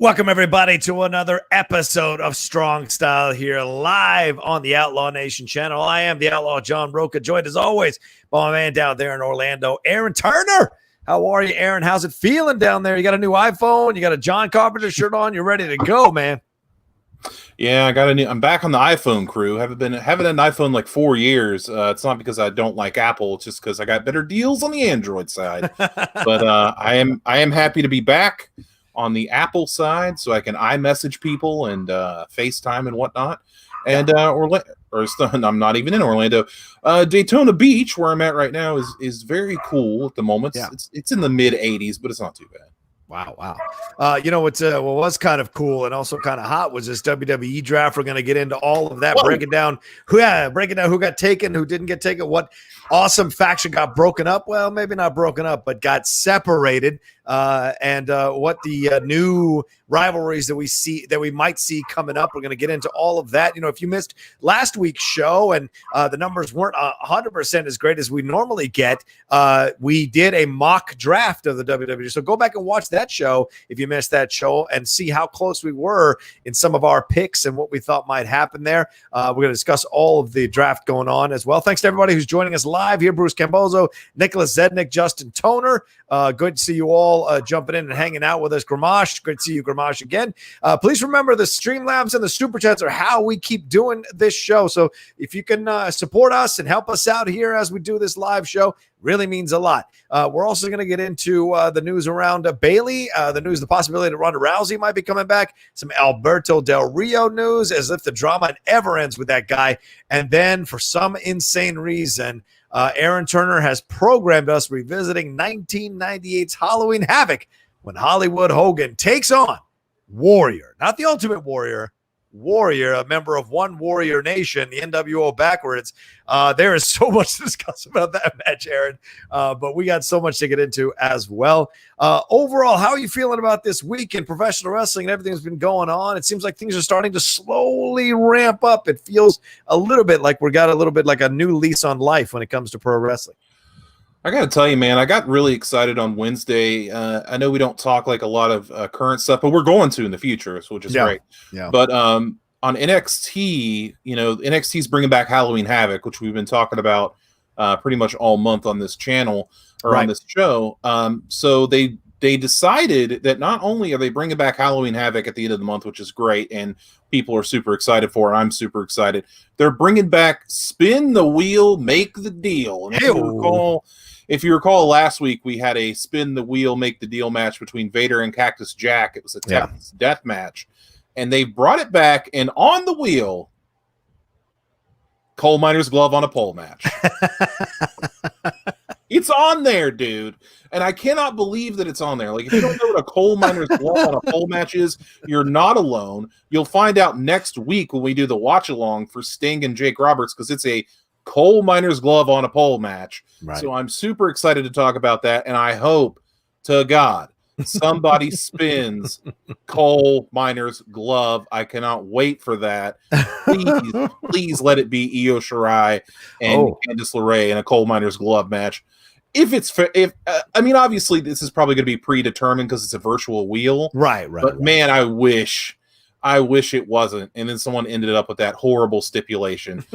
Welcome, everybody, to another episode of Strong Style here live on the Outlaw Nation channel. I am the Outlaw John Rocha, joined as always by my man down there in Orlando, Aaron Turner. How are you, Aaron? How's it feeling down there? You got a new iPhone? You got a John Carpenter shirt on? You're ready to go, man. Yeah, I'm back on the iPhone crew. Haven't had an iPhone in like 4 years. It's not because I don't like Apple. It's just because I got better deals on the Android side. But I am happy to be back on the Apple side, so I can iMessage people and FaceTime and whatnot. And I'm not even in Orlando. Daytona Beach, where I'm at right now, is very cool at the moment. Yeah. It's in the mid 80s, but it's not too bad. Wow. You know what was kind of cool and also kind of hot was this WWE draft. We're going to get into all of that, breaking down who got taken, who didn't get taken, what awesome faction got broken up. Well, maybe not broken up, but got separated. And what the new rivalries that we might see coming up. We're going to get into all of that. You know, if you missed last week's show and the numbers weren't 100% as great as we normally get, we did a mock draft of the WWE. So go back and watch that show if you missed that show and see how close we were in some of our picks and what we thought might happen there. We're going to discuss all of the draft going on as well. Thanks to everybody who's joining us live here. Bruce Cambozo, Nicholas Zednick, Justin Toner. Good to see you all jumping in and hanging out with us. Gramash, good to see you, Gramash, again. Please remember the Streamlabs and the Superchats are how we keep doing this show. So if you can support us and help us out here as we do this live show, really means a lot. We're also going to get into the news around Bayley, the possibility that Ronda Rousey might be coming back, some Alberto Del Rio news, as if the drama never ends with that guy. And then for some insane reason, Aaron Turner has programmed us revisiting 1998's Halloween Havoc when Hollywood Hogan takes on Warrior, not the Ultimate Warrior, a member of One Warrior Nation, the NWO backwards. There is so much to discuss about that match, Aaron, but we got so much to get into as well. Overall, how are you feeling about this week in professional wrestling and everything that's been going on? It seems like things are starting to slowly ramp up. It feels a little bit like we got a little bit like a new lease on life when it comes to pro wrestling. I got to tell you, man, I got really excited on Wednesday. I know we don't talk like a lot of current stuff, but we're going to in the future, which is great. Yeah. But on NXT, you know, NXT's bringing back Halloween Havoc, which we've been talking about pretty much all month on this channel or on this show. So they decided that not only are they bringing back Halloween Havoc at the end of the month, which is great, and people are super excited for it. I'm super excited. They're bringing back Spin the Wheel, Make the Deal. And if you recall, last week we had a Spin the Wheel, Make the Deal match between Vader and Cactus Jack. It was a Texas death match. And they brought it back, and on the wheel, coal miner's glove on a pole match. It's on there, dude. And I cannot believe that it's on there. Like, if you don't know what a coal miner's glove on a pole match is, you're not alone. You'll find out next week when we do the watch-along for Sting and Jake Roberts, because it's a coal miner's glove on a pole match. Right. So I'm super excited to talk about that, and I hope to God somebody spins coal miner's glove. I cannot wait for that. Please let it be Io Shirai and Candice LeRae in a coal miner's glove match. I mean, obviously this is probably going to be predetermined because it's a virtual wheel, right? But man, I wish it wasn't. And then someone ended up with that horrible stipulation.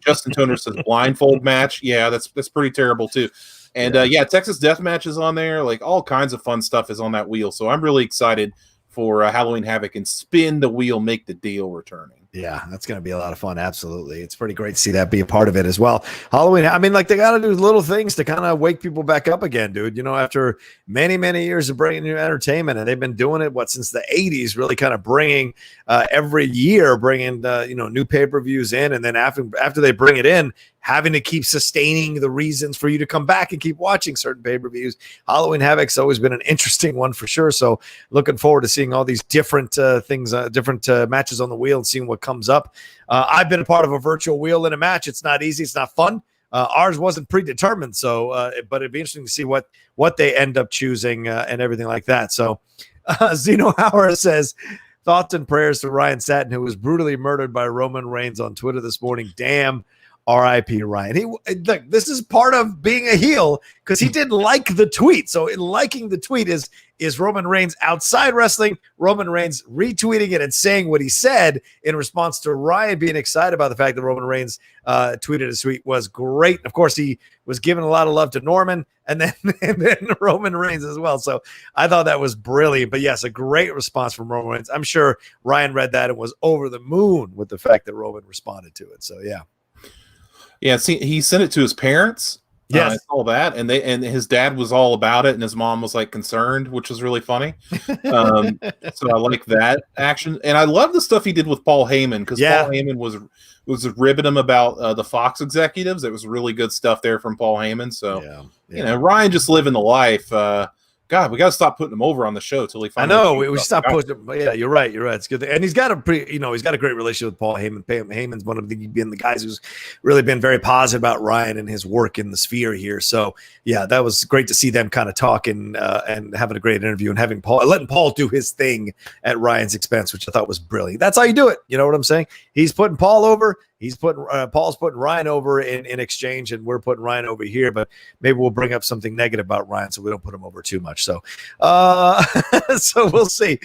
Justin Toner says blindfold match. Yeah, that's pretty terrible too. And Texas Deathmatch is on there. Like, all kinds of fun stuff is on that wheel. So I'm really excited for Halloween Havoc and Spin the Wheel, Make the Deal returning. Yeah, that's going to be a lot of fun. Absolutely. It's pretty great to see that be a part of it as well. Halloween, I mean, like, they got to do little things to kind of wake people back up again, dude. You know, after many, many years of bringing new entertainment, and they've been doing it, since the 80s, really kind of bringing every year, new pay-per-views in. And then after they bring it in, having to keep sustaining the reasons for you to come back and keep watching certain pay-per-views. Halloween Havoc's always been an interesting one for sure. So looking forward to seeing all these different matches on the wheel and seeing what comes up. I've been a part of a virtual wheel in a match. It's not easy. It's not fun. Ours wasn't predetermined. So, but it'd be interesting to see what they end up choosing and everything like that. So Zeno Howard says, thoughts and prayers to Ryan Satin, who was brutally murdered by Roman Reigns on Twitter this morning. Damn. R.I.P. Ryan. Look, this is part of being a heel because he didn't like the tweet. So in liking the tweet is Roman Reigns outside wrestling, Roman Reigns retweeting it and saying what he said in response to Ryan being excited about the fact that Roman Reigns tweeted his tweet was great. Of course, he was giving a lot of love to Norman and then Roman Reigns as well. So I thought that was brilliant. But yes, a great response from Roman Reigns. I'm sure Ryan read that and was over the moon with the fact that Roman responded to it. So yeah. Yeah, see, he sent it to his parents. Yes, I saw that, and his dad was all about it, and his mom was like concerned, which was really funny. So I like that action, and I love the stuff he did with Paul Heyman because Paul Heyman was ribbing him about the Fox executives. It was really good stuff there from Paul Heyman. So you know, Ryan just living the life. God, we got to stop putting him over on the show till he finally. I know we stop putting him. Yeah, you're right. It's good, and he's got a he's got a great relationship with Paul Heyman. Heyman's one of the guys who's really been very positive about Ryan and his work in the sphere here. So yeah, that was great to see them kind of talking and having a great interview and letting Paul do his thing at Ryan's expense, which I thought was brilliant. That's how you do it. You know what I'm saying? He's putting Paul over. He's putting Paul's putting Ryan over in exchange, and we're putting Ryan over here. But maybe we'll bring up something negative about Ryan, so we don't put him over too much. So, so we'll see.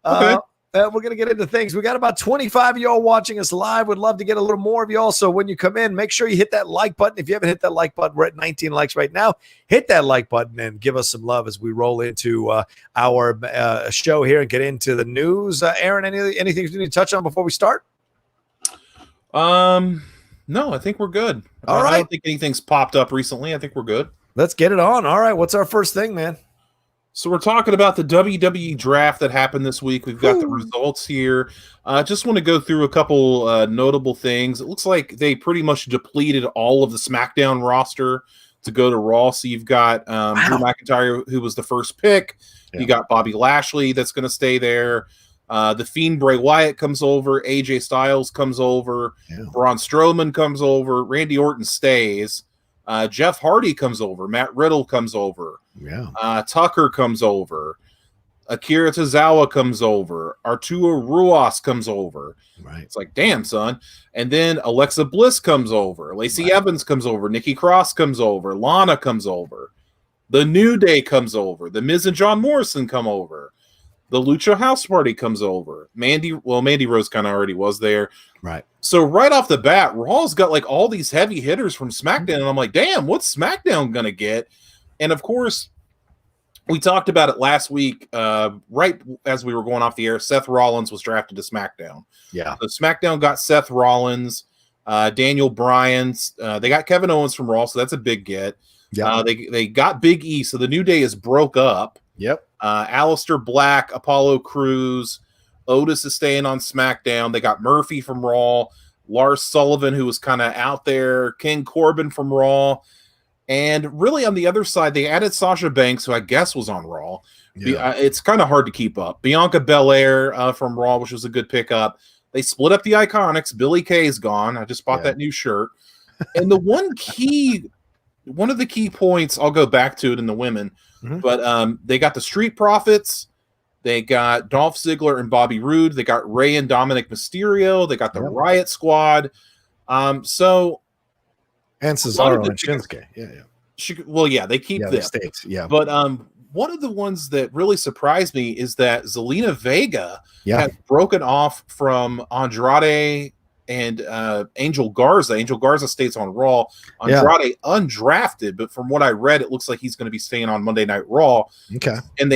Okay. We're gonna get into things. We got about 25 of y'all watching us live. Would love to get a little more of y'all. So when you come in, make sure you hit that like button. If you haven't hit that like button, we're at 19 likes right now. Hit that like button and give us some love as we roll into our show here and get into the news. Aaron, anything you need to touch on before we start? No, I think we're good. All right. I don't think anything's popped up recently. I think we're good. Let's get it on. All right. What's our first thing, man? So we're talking about the WWE Draft that happened this week. We've got the results here. Just want to go through a couple notable things. It looks like they pretty much depleted all of the SmackDown roster to go to Raw. So you've got Drew McIntyre, who was the first pick. Yeah. You got Bobby Lashley that's going to stay there. The Fiend Bray Wyatt comes over. AJ Styles comes over. Yeah. Braun Strowman comes over. Randy Orton stays. Jeff Hardy comes over. Matt Riddle comes over. Yeah. Tucker comes over. Akira Tozawa comes over. Arturo Ruas comes over. Right. It's like, damn, son. And then Alexa Bliss comes over. Lacey Evans comes over. Nikki Cross comes over. Lana comes over. The New Day comes over. The Miz and John Morrison come over. The Lucha House Party comes over. Mandy Rose kind of already was there. Right. So right off the bat, Raw's got like all these heavy hitters from SmackDown. And I'm like, damn, what's SmackDown going to get? And of course, we talked about it last week, right as we were going off the air. Seth Rollins was drafted to SmackDown. Yeah. So SmackDown got Seth Rollins, Daniel Bryan. They got Kevin Owens from Raw, so that's a big get. Yeah. They got Big E, so the New Day is broke up. Yep. Aleister Black, Apollo Crews, Otis is staying on SmackDown. They got Murphy from Raw, Lars Sullivan, who was kind of out there, King Corbin from Raw. And really on the other side, they added Sasha Banks, who I guess was on Raw. Yeah. It's kind of hard to keep up. Bianca Belair from Raw, which was a good pickup. They split up the Iconics. Billie Kay is gone. I just bought that new shirt. And the one of the key points, I'll go back to it in the women, but they got the Street Profits. They got Dolph Ziggler and Bobby Roode. They got Rey and Dominic Mysterio. They got the Riot Squad. And Cesaro and Shinsuke. They keep them. States. Yeah. But one of the ones that really surprised me is that Zelina Vega has broken off from Andrade and Angel Garza. Angel Garza stays on Raw. Andrade undrafted, but from what I read, it looks like he's going to be staying on Monday Night Raw. Okay. And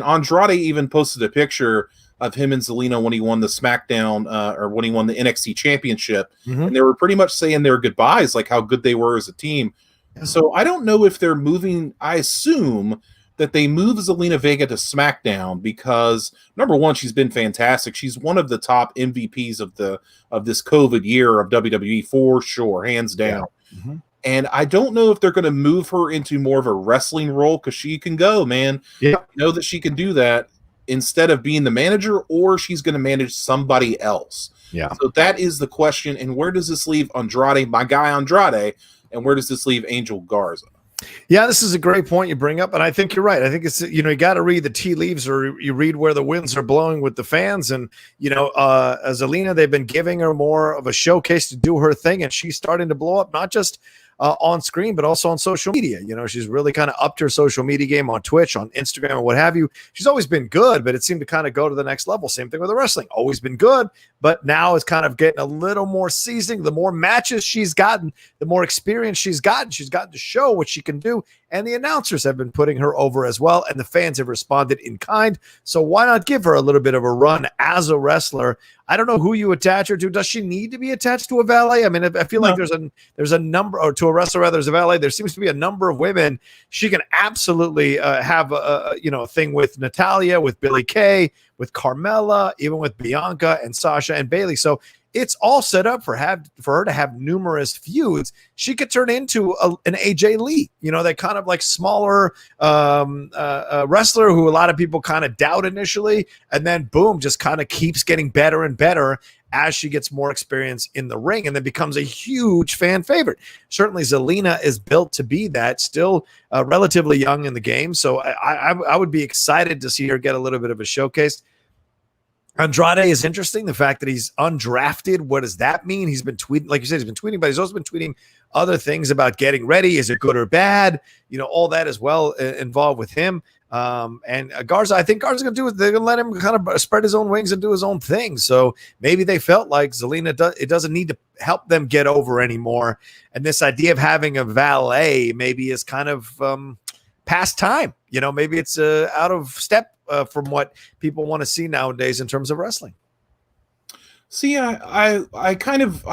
Andrade even posted a picture of him and Zelina when he won the SmackDown or when he won the NXT Championship, and they were pretty much saying their goodbyes, like how good they were as a team. Yeah. So I don't know if they're moving. I assume that they move Zelina Vega to SmackDown because number one, she's been fantastic. She's one of the top MVPs of this COVID year of WWE for sure, hands down. Yeah. And I don't know if they're going to move her into more of a wrestling role because she can go, man. Yeah, I know that she can do that instead of being the manager, or she's going to manage somebody else. Yeah. So that is the question. And where does this leave Andrade, my guy Andrade, and where does this leave Angel Garza? Yeah, this is a great point you bring up, and I think you're right. I think it's, you got to read the tea leaves, or you read where the winds are blowing with the fans. And Zelina, they've been giving her more of a showcase to do her thing, and she's starting to blow up, not just on screen, but also on social media. She's really kind of upped her social media game on Twitch, on Instagram, or what have you. She's always been good, but it seemed to kind of go to the next level. Same thing with the wrestling. Always been good, but now it's kind of getting a little more seasoning. The more matches she's gotten, the more experience she's gotten to show what she can do. And the announcers have been putting her over as well, and the fans have responded in kind. So why not give her a little bit of a run as a wrestler? I don't know who you attach her to. Does she need to be attached to a valet? I mean, I feel like there's a number, or to a wrestler rather, as a valet. There seems to be a number of women she can absolutely have a thing with. Natalia, with Billie Kay, with Carmella, even with Bianca and Sasha and Bayley. So it's all set up for her to have numerous feuds. She could turn into an AJ Lee, that kind of like smaller wrestler who a lot of people kind of doubt initially, and then boom, just kind of keeps getting better and better as she gets more experience in the ring, and then becomes a huge fan favorite. Certainly Zelina is built to be that, still relatively young in the game. So I would be excited to see her get a little bit of a showcase. Andrade is interesting. The fact that he's undrafted, what does that mean? He's been tweeting, like you said, he's been tweeting, but he's also been tweeting other things about getting ready. Is it good or bad? All that as well involved with him. And Garza, I think Garza's going to do it. They're going to let him kind of spread his own wings and do his own thing. So maybe they felt like Zelina it doesn't need to help them get over anymore. And this idea of having a valet maybe is kind of past time. Maybe it's out of step from what people want to see nowadays in terms of wrestling. See, I kind of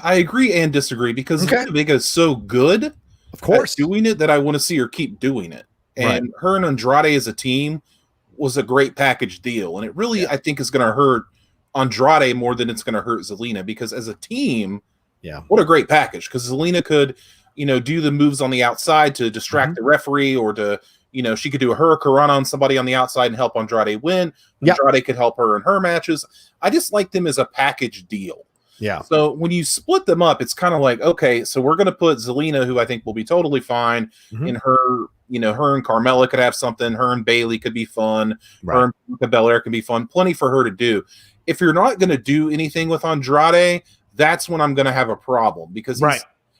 agree and disagree, because Vega is so good, of course, at doing it, that I want to see her keep doing it. And her and Andrade as a team was a great package deal, and it really I think is going to hurt Andrade more than it's going to hurt Zelina, because as a team, what a great package, because Zelina could do the moves on the outside to distract the referee, or to she could do a hurricane on somebody on the outside and help Andrade win. Andrade could help her in her matches. I just like them as a package deal. Yeah. So when you split them up, it's kind of like, okay, so we're going to put Zelina, who I think will be totally fine, in her, her and Carmella could have something. Her and Bayley could be fun. Her and Bianca Belair can be fun. Plenty for her to do. If you're not going to do anything with Andrade, that's when I'm going to have a problem, because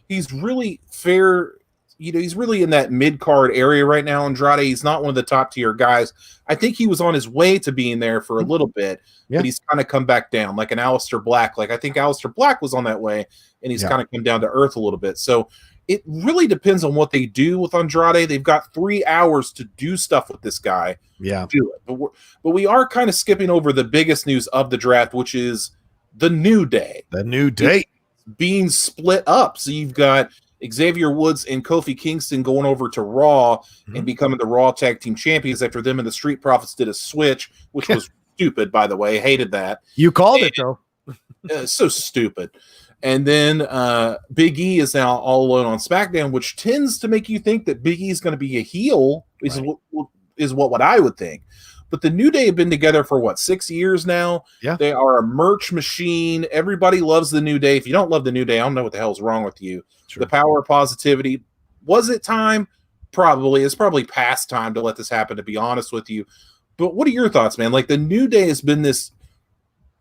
he's really fair. He's really in that mid-card area right now, Andrade. He's not one of the top-tier guys. I think he was on his way to being there for a little bit, but he's kind of come back down, like an Aleister Black. Like, I think Aleister Black was on that way, and he's kind of come down to earth a little bit. So it really depends on what they do with Andrade. They've got 3 hours to do stuff with this guy. Yeah. Do it. But we are kind of skipping over the biggest news of the draft, which is the New Day. The New Day. Being split up. So you've got Xavier Woods and Kofi Kingston going over to Raw and becoming the Raw Tag Team Champions after them and the Street Profits did a switch, which was stupid, by the way. Hated that. You called it, though. So stupid. And then Big E is now all alone on SmackDown, which tends to make you think that Big E is going to be a heel, is what I would think. But the New Day have been together for 6 years now. Yeah. They are a merch machine. Everybody loves the New Day. If you don't love the New Day, I don't know what the hell is wrong with you. True. The power of positivity. Was it time? Probably. It's probably past time to let this happen, to be honest with you. But what are your thoughts, man? Like, the New Day has been this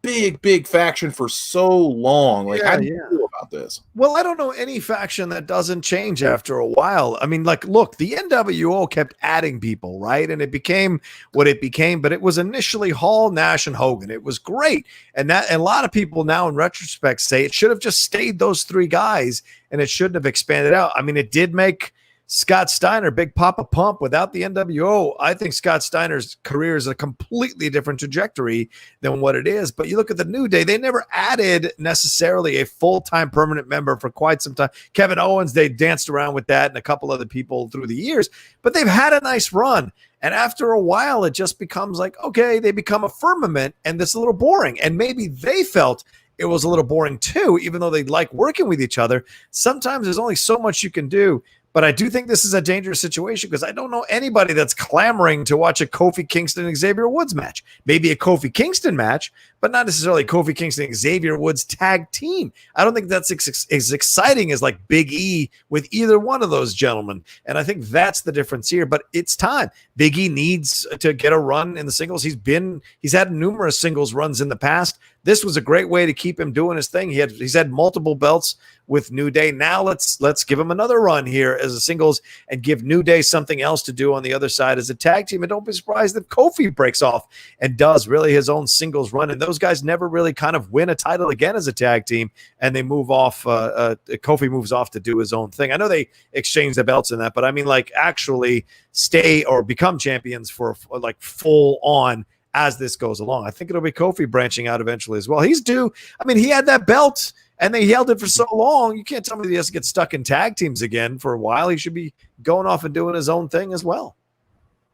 big faction for so long. Like, how do you feel about this? Well, I don't know any faction that doesn't change after a while. I mean, like, look, the NWO kept adding people, right? And it became what it became, but it was initially Hall, Nash, and Hogan. It was great. And a lot of people now in retrospect say it should have just stayed those 3 guys, and it shouldn't have expanded out. I mean, it did make Scott Steiner, Big Papa Pump. Without the NWO, I think Scott Steiner's career is a completely different trajectory than what it is. But you look at the New Day, they never added necessarily a full-time permanent member for quite some time. Kevin Owens, they danced around with that, and a couple other people through the years, but they've had a nice run. And after a while, it just becomes like, okay, they become a firmament, and it's a little boring. And maybe they felt it was a little boring too, even though they like working with each other. Sometimes there's only so much you can do. But I do think this is a dangerous situation, because I don't know anybody that's clamoring to watch a Kofi Kingston and Xavier Woods match. Maybe a Kofi Kingston match, but not necessarily Kofi Kingston and Xavier Woods tag team. I don't think that's as exciting as like Big E with either one of those gentlemen. And I think that's the difference here, but it's time. Big E needs to get a run in the singles. He's had numerous singles runs in the past. This was a great way to keep him doing his thing. He's had multiple belts with New Day. Now let's give him another run here as a singles and give New Day something else to do on the other side as a tag team. And don't be surprised if Kofi breaks off and does really his own singles run. And those guys never really kind of win a title again as a tag team, and they move off. Kofi moves off to do his own thing. I know they exchange the belts in that, but I mean, like, actually stay or become champions for like full on as this goes along. I think it'll be Kofi branching out eventually as well. He's due. I mean, he had that belt and they held it for so long. You can't tell me that he has to get stuck in tag teams again for a while. He should be going off and doing his own thing as well.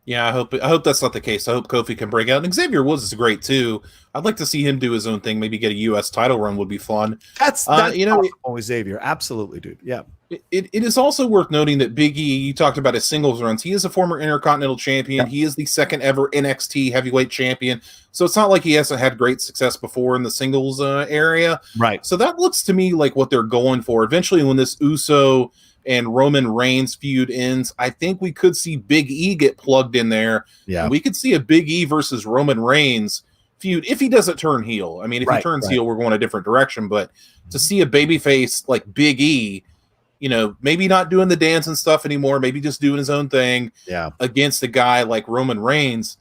Yeah, I hope that's not the case. I hope Kofi can break out. And Xavier Woods is great too. I'd like to see him do his own thing. Maybe get a U.S. title run would be fun. That's always Xavier. Absolutely, dude. Yeah. It is also worth noting that Big E, you talked about his singles runs. He is a former Intercontinental Champion. Yeah. He is the second ever NXT Heavyweight Champion. So it's not like he hasn't had great success before in the singles area. Right. So that looks to me like what they're going for. Eventually, when this Uso and Roman Reigns feud ends, I think we could see Big E get plugged in there. Yeah. And we could see a Big E versus Roman Reigns feud if he doesn't turn heel. I mean, if he turns heel, we're going a different direction. But to see a babyface like Big E, you know, maybe not doing the dance and stuff anymore, maybe just doing his own thing against a guy like Roman Reigns,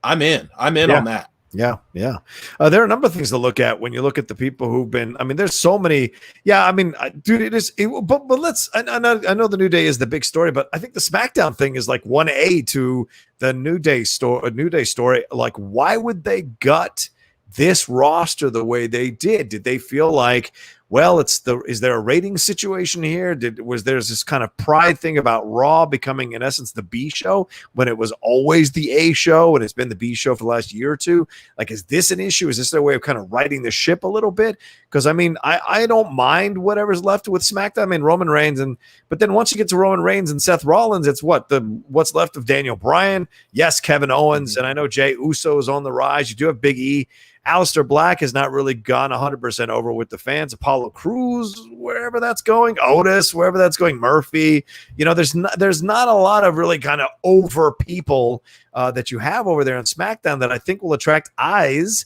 I'm in on that. Yeah. There are a number of things to look at when you look at the people who've been. I mean, there's so many. Yeah, I mean, dude, it is. But let's. I know the New Day is the big story, but I think the SmackDown thing is like 1A to the New Day story. Like, why would they gut this roster the way they did? Did they feel like, well, is there a rating situation here? Was there this kind of pride thing about Raw becoming, in essence, the B show when it was always the A show and it's been the B show for the last year or two? Like, is this an issue? Is this their way of kind of righting the ship a little bit? Because I mean, I don't mind whatever's left with SmackDown. I mean, Roman Reigns, but then once you get to Roman Reigns and Seth Rollins, it's what's left of Daniel Bryan. Yes, Kevin Owens, and I know Jey Uso is on the rise. You do have Big E. Aleister Black has not really gone 100% over with the fans. Apollo Crews, wherever that's going. Otis, wherever that's going. Murphy. You know, there's not a lot of really kind of over people that you have over there on SmackDown that I think will attract eyes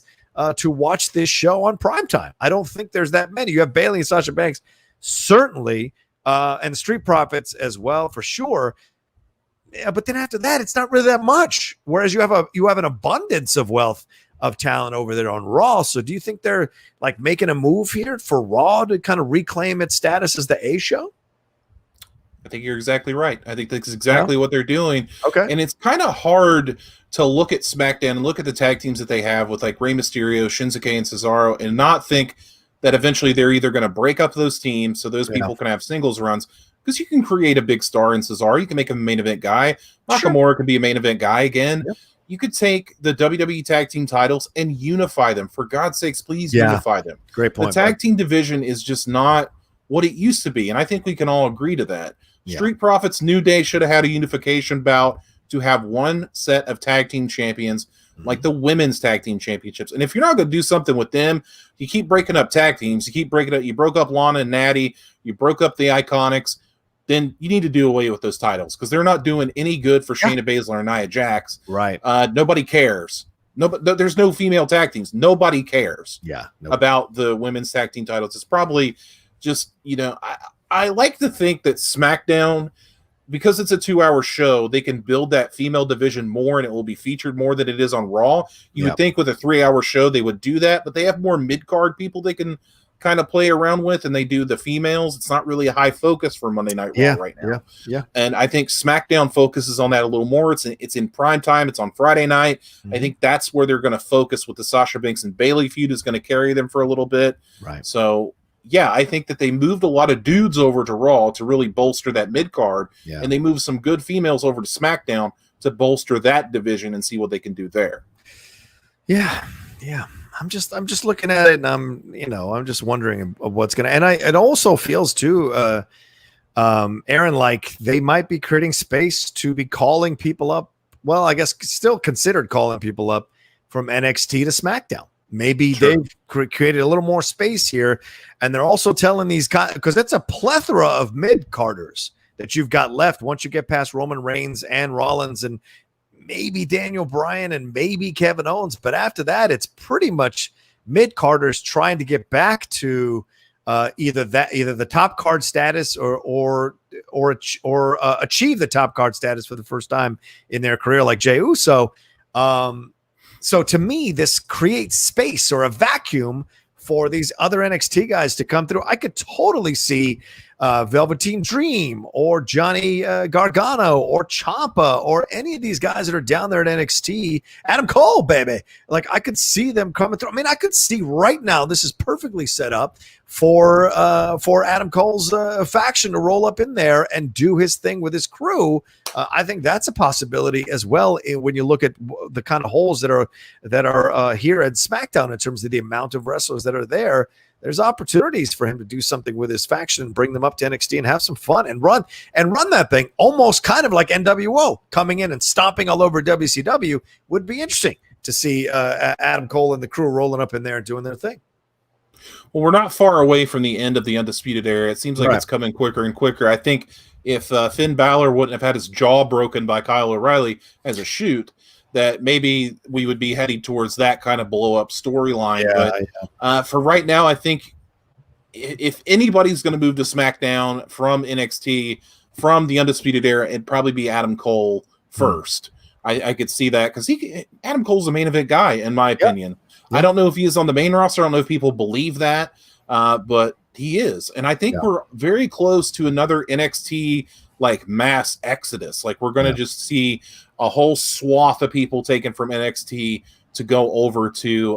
to watch this show on primetime. I don't think there's that many. You have Bayley and Sasha Banks, certainly, and the Street Profits as well, for sure. Yeah, but then after that, it's not really that much. Whereas you have an abundance of wealth of talent over there on Raw. So do you think they're like making a move here for Raw to kind of reclaim its status as the A show? I think you're exactly right. I think that's exactly what they're doing. Okay. And it's kind of hard to look at SmackDown and look at the tag teams that they have with like Rey Mysterio, Shinsuke, and Cesaro and not think that eventually they're either going to break up those teams so those people can have singles runs, because you can create a big star in Cesaro. You can make him a main event guy. Nakamura can be a main event guy again. Yep. You could take the WWE tag team titles and unify them. For God's sakes, please unify them. Great point. The tag team division is just not what it used to be, and I think we can all agree to that. Yeah. Street Profits New Day should have had a unification bout to have one set of tag team champions, like the women's tag team championships. And if you're not going to do something with them, you keep breaking up tag teams. You keep breaking up. You broke up Lana and Natty. You broke up the Iconics. Then you need to do away with those titles because they're not doing any good for Shayna Baszler and Nia Jax. Right. Nobody cares. There's no female tag teams. Nobody cares about the women's tag team titles. It's probably just, I like to think that SmackDown, because it's a 2-hour show, they can build that female division more and it will be featured more than it is on Raw. You would think with a 3-hour show they would do that, but they have more mid-card people they can kind of play around with, and they do the females. It's not really a high focus for Monday Night Raw right now. Yeah. And I think SmackDown focuses on that a little more. It's in prime time. It's on Friday night. I think that's where they're going to focus with the Sasha Banks and Bayley feud is going to carry them for a little bit. Right. So yeah, I think that they moved a lot of dudes over to Raw to really bolster that mid card, and they moved some good females over to SmackDown to bolster that division and see what they can do there. Yeah. I'm just looking at it, and I'm just wondering what's gonna. And it also feels too, Aaron, like they might be creating space to be calling people up. Well, I guess still considered calling people up from NXT to SmackDown. Maybe they've created a little more space here, and they're also telling these guys, because it's a plethora of mid-carders that you've got left once you get past Roman Reigns and Rollins and maybe Daniel Bryan and maybe Kevin Owens. But after that, it's pretty much mid-carders trying to get back to either the top card status or achieve the top card status for the first time in their career, like Jey Uso. So to me, this creates space or a vacuum for these other NXT guys to come through. I could totally see Velveteen Dream or Johnny Gargano or Ciampa or any of these guys that are down there at NXT. Adam Cole, baby. Like, I could see them coming through. I mean, I could see right now this is perfectly set up for Adam Cole's faction to roll up in there and do his thing with his crew. I think that's a possibility as well when you look at the kind of holes that are here at SmackDown in terms of the amount of wrestlers that are there. There's opportunities for him to do something with his faction and bring them up to NXT and have some fun and run that thing almost kind of like NWO coming in and stomping all over WCW. Would be interesting to see Adam Cole and the crew rolling up in there and doing their thing. Well, we're not far away from the end of the Undisputed Era. It seems like it's coming quicker and quicker. I think if Finn Balor wouldn't have had his jaw broken by Kyle O'Reilly as a shoot, that maybe we would be heading towards that kind of blow-up storyline. But for right now, I think if anybody's going to move to SmackDown from NXT, from the Undisputed Era, it'd probably be Adam Cole first. I could see that because Adam Cole's a main event guy, in my opinion. I don't know if he is on the main roster. I don't know if people believe that, but he is. And I think we're very close to another NXT like mass exodus. Like, we're going to just see a whole swath of people taken from NXT to go over to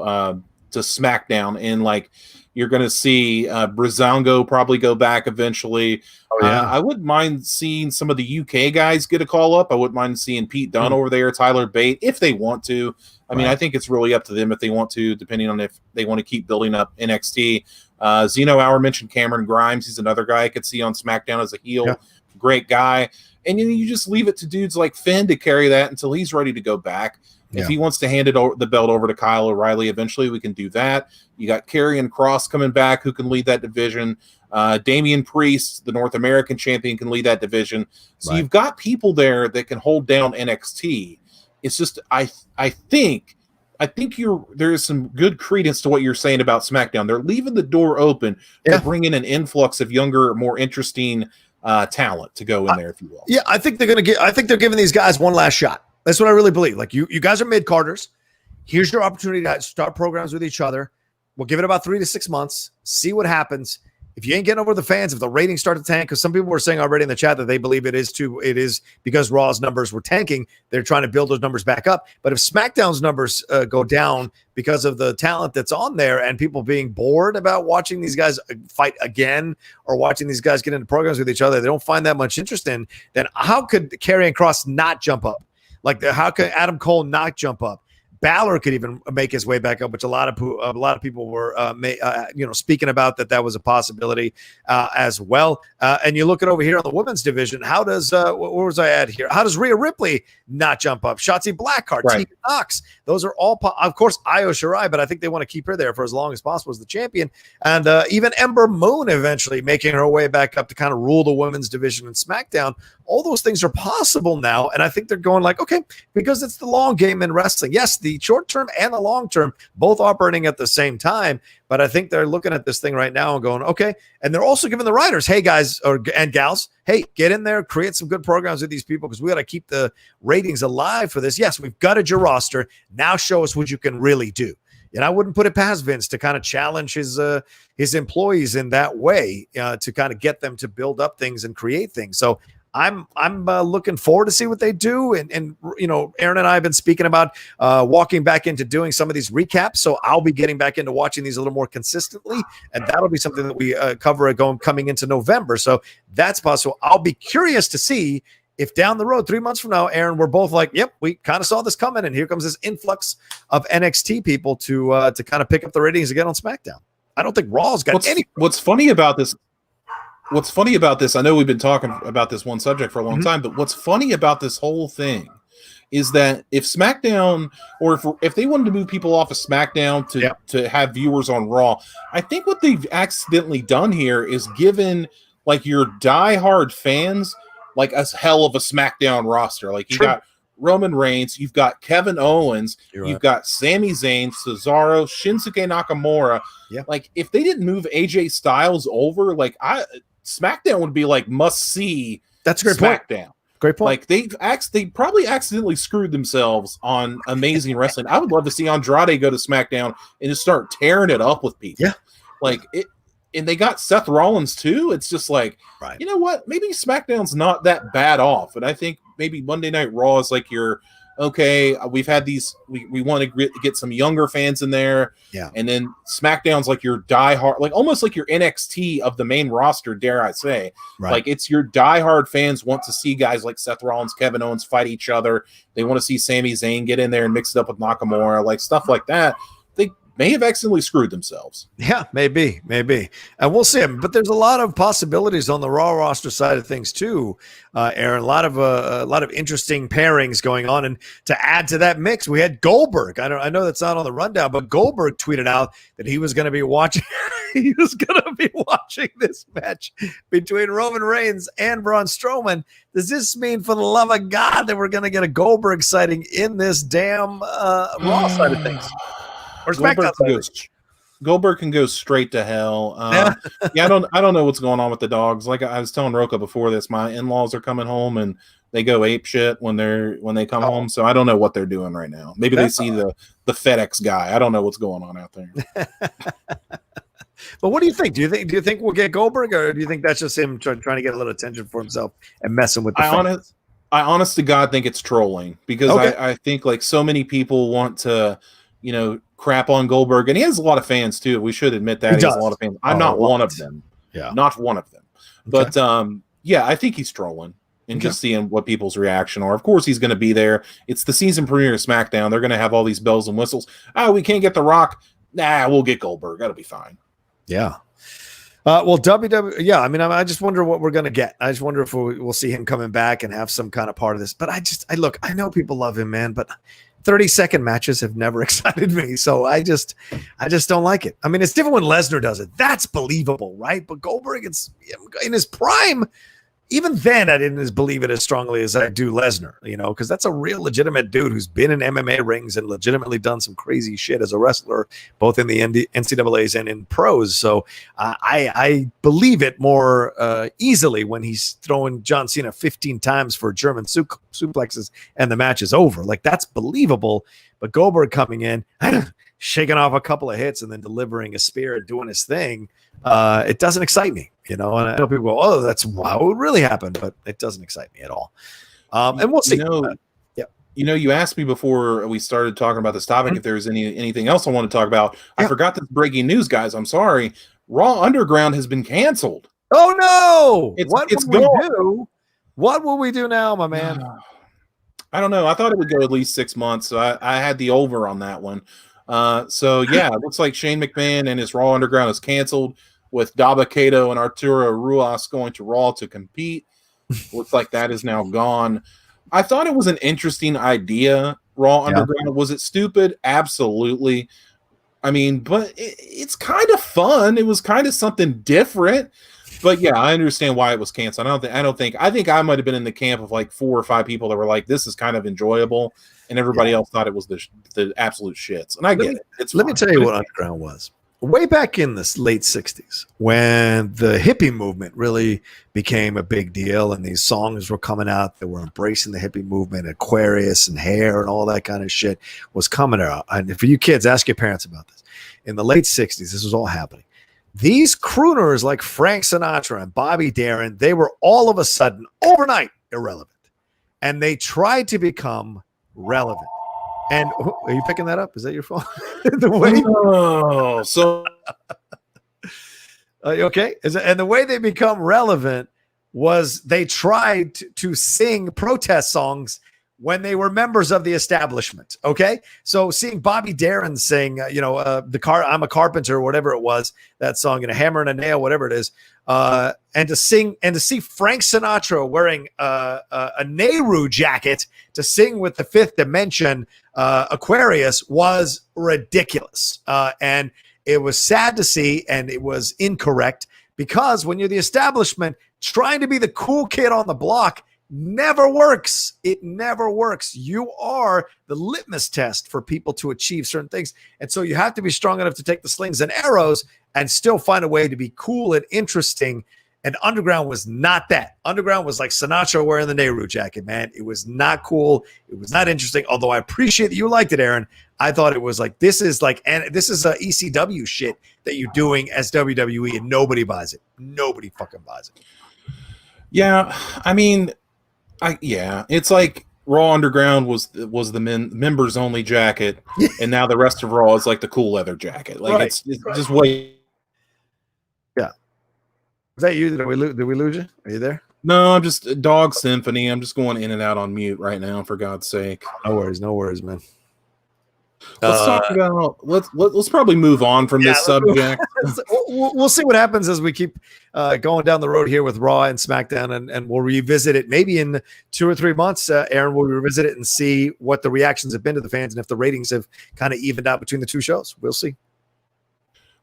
SmackDown. And like, you're going to see Breezango probably go back eventually. I wouldn't mind seeing some of the UK guys get a call up. I wouldn't mind seeing Pete Dunne over there, Tyler Bate, if they want to. I mean, I think it's really up to them if they want to, depending on if they want to keep building up NXT. Zeno Hour mentioned Cameron Grimes. He's another guy I could see on SmackDown as a heel. Great guy. And you just leave it to dudes like Finn to carry that until he's ready to go back. If he wants to hand the belt over to Kyle O'Reilly, eventually we can do that. You got Karrion Kross coming back, who can lead that division. Damian Priest, the North American champion, can lead that division. So you've got people there that can hold down NXT. It's just I think there is some good credence to what you're saying about SmackDown. They're leaving the door open to bring in an influx of younger, more interesting talent to go in there, if you will. I think they're giving these guys one last shot. That's what I really believe. Like, you guys are mid-carders. Here's your opportunity to start programs with each other. We'll give it about 3 to 6 months, see what happens. If you ain't getting over the fans, if the ratings start to tank, because some people were saying already in the chat that they believe it is because Raw's numbers were tanking. They're trying to build those numbers back up. But if SmackDown's numbers go down because of the talent that's on there and people being bored about watching these guys fight again or watching these guys get into programs with each other, they don't find that much interest in, then how could Karrion Kross not jump up? Like, how could Adam Cole not jump up? Balor could even make his way back up, which a lot of people were, speaking about that was a possibility as well. And you look at over here on the women's division. How does where was I at here? How does Rhea Ripley not jump up? Shotzi Blackheart, Tegan Knox. Those are all, of course, Io Shirai, but I think they want to keep her there for as long as possible as the champion. And even Ember Moon eventually making her way back up to kind of rule the women's division in SmackDown. All those things are possible now, and I think they're going like, okay, because it's the long game in wrestling. Yes, the short term and the long term both operating at the same time, but I think they're looking at this thing right now and going, okay. And they're also giving the writers, hey guys and gals, hey, get in there, create some good programs with these people because we got to keep the ratings alive for this. Yes, we've gutted your roster. Now show us what you can really do. And I wouldn't put it past Vince to kind of challenge his employees in that way to kind of get them to build up things and create things. So I'm looking forward to see what they do. And Aaron and I have been speaking about walking back into doing some of these recaps. So I'll be getting back into watching these a little more consistently. And that'll be something that we cover coming into November. So that's possible. I'll be curious to see if down the road, 3 months from now, Aaron, we're both like, yep, we kind of saw this coming. And here comes this influx of NXT people to kind of pick up the ratings again on SmackDown. I don't think Raw's got any. What's funny about this, I know we've been talking about this one subject for a long time, but what's funny about this whole thing is that if SmackDown, or if they wanted to move people off of SmackDown to have viewers on Raw, I think what they've accidentally done here is given like your diehard fans like a hell of a SmackDown roster. Like you got Roman Reigns, you've got Kevin Owens, you've got Sami Zayn, Cesaro, Shinsuke Nakamura. Yeah. Like if they didn't move AJ Styles over, like SmackDown would be like must see. That's a great SmackDown. Point. Great point. Like they probably accidentally screwed themselves on Amazing Wrestling. I would love to see Andrade go to SmackDown and just start tearing it up with people. Yeah. Like it, and they got Seth Rollins too. It's just like, you know what? Maybe SmackDown's not that bad off. And I think maybe Monday Night Raw is like your, okay, we've had these, we want to get some younger fans in there. Yeah. And then SmackDown's like your diehard, like almost like your NXT of the main roster, dare I say. Right. Like it's your diehard fans want to see guys like Seth Rollins, Kevin Owens fight each other. They want to see Sami Zayn get in there and mix it up with Nakamura, like stuff like that. They may have accidentally screwed themselves. Yeah, maybe. And we'll see. But there's a lot of possibilities on the Raw roster side of things too, Aaron. A lot of interesting pairings going on. And to add to that mix, we had Goldberg. I know that's not on the rundown, but Goldberg tweeted out that he was going to be watching this match between Roman Reigns and Braun Strowman. Does this mean, for the love of God, that we're going to get a Goldberg sighting in this damn Raw side of things? Or Goldberg can go straight to hell. I don't know what's going on with the dogs. Like I was telling Rocha before this, my in-laws are coming home and they go ape shit when they come home. So I don't know what they're doing right now. Maybe they see the FedEx guy. I don't know what's going on out there. But what do you think? Do you think we'll get Goldberg, or do you think that's just him trying to get a little attention for himself and messing with the fans? I honest to God think it's trolling, because I think like so many people want to, crap on Goldberg, and he has a lot of fans too. We should admit that he has a lot of fans. I'm not one of them. Yeah, not one of them. But I think he's trolling and just seeing what people's reaction are. Of course, he's going to be there. It's the season premiere of SmackDown. They're going to have all these bells and whistles. We can't get The Rock. Nah, we'll get Goldberg. That'll be fine. Yeah. Well, WWE. Yeah, I mean, I just wonder what we're going to get. I just wonder if we'll see him coming back and have some kind of part of this. But I know people love him, man, but 30-second matches have never excited me. So I just don't like it. I mean, it's different when Lesnar does it. That's believable, right? But Goldberg, it's in his prime. Even then, I didn't believe it as strongly as I do Lesnar, because that's a real legitimate dude who's been in MMA rings and legitimately done some crazy shit as a wrestler, both in the NCAAs and in pros. So I believe it more easily when he's throwing John Cena 15 times for German suplexes and the match is over. Like, that's believable. But Goldberg coming in, shaking off a couple of hits and then delivering a spear and doing his thing, it doesn't excite me, and I know people go, oh, that's wow, it really happened, but it doesn't excite me at all. And we'll see. You asked me before we started talking about this topic if there's anything else I want to talk about. I forgot this breaking news, guys. I'm sorry. Raw Underground has been canceled. Oh no! What will we do now, my man? I don't know. I thought it would go at least 6 months, so I had the over on that one. It looks like Shane McMahon and his Raw Underground is canceled, with Daba Kato and Arturo Ruas going to Raw to compete. Looks like that is now gone. I thought it was an interesting idea, Raw Underground. Was it stupid? Absolutely. I mean, but it's kind of fun. It was kind of something different. But yeah, I understand why it was canceled. I think I might have been in the camp of like 4 or 5 people that were like, this is kind of enjoyable, and everybody else thought it was the absolute shits. And I get it. Let me tell you what Underground was. Way back in the late 60s, when the hippie movement really became a big deal and these songs were coming out that were embracing the hippie movement, Aquarius and Hair and all that kind of shit was coming out. And for you kids, ask your parents about this. In the late 60s, this was all happening. These crooners like Frank Sinatra and Bobby Darin, they were all of a sudden overnight irrelevant. And they tried to become relevant. And are you picking that up? Is that your phone? Okay. And the way they become relevant was they tried to sing protest songs when they were members of the establishment. Okay. So seeing Bobby Darin sing, I'm a carpenter, or whatever it was, that song, a hammer and a nail, whatever it is. And to see Frank Sinatra wearing a Nehru jacket to sing with the Fifth Dimension Aquarius was ridiculous. And it was sad to see, and it was incorrect, because when you're the establishment, trying to be the cool kid on the block never works. It never works. You are the litmus test for people to achieve certain things. And so you have to be strong enough to take the slings and arrows and still find a way to be cool and interesting. And Underground was not that. Underground was like Sinatra wearing the Nehru jacket, man. It was not cool. It was not interesting. Although I appreciate that you liked it, Aaron. I thought it was like, this is a ECW shit that you're doing as WWE, and nobody buys it. Nobody fucking buys it. Yeah, I mean, it's like Raw Underground was the members only jacket, and now the rest of Raw is like the cool leather jacket. Like, right. It's just way. Yeah. Is that you? Did we lose you? Are you there? No, I'm just Dog Symphony. I'm just going in and out on mute right now, for God's sake. No worries, man. Let's talk about. Let's probably move on from this subject. We'll see what happens as we keep going down the road here with Raw and SmackDown, and we'll revisit it maybe in 2 or 3 months. Aaron, we'll revisit it and see what the reactions have been to the fans, and if the ratings have kind of evened out between the two shows. We'll see.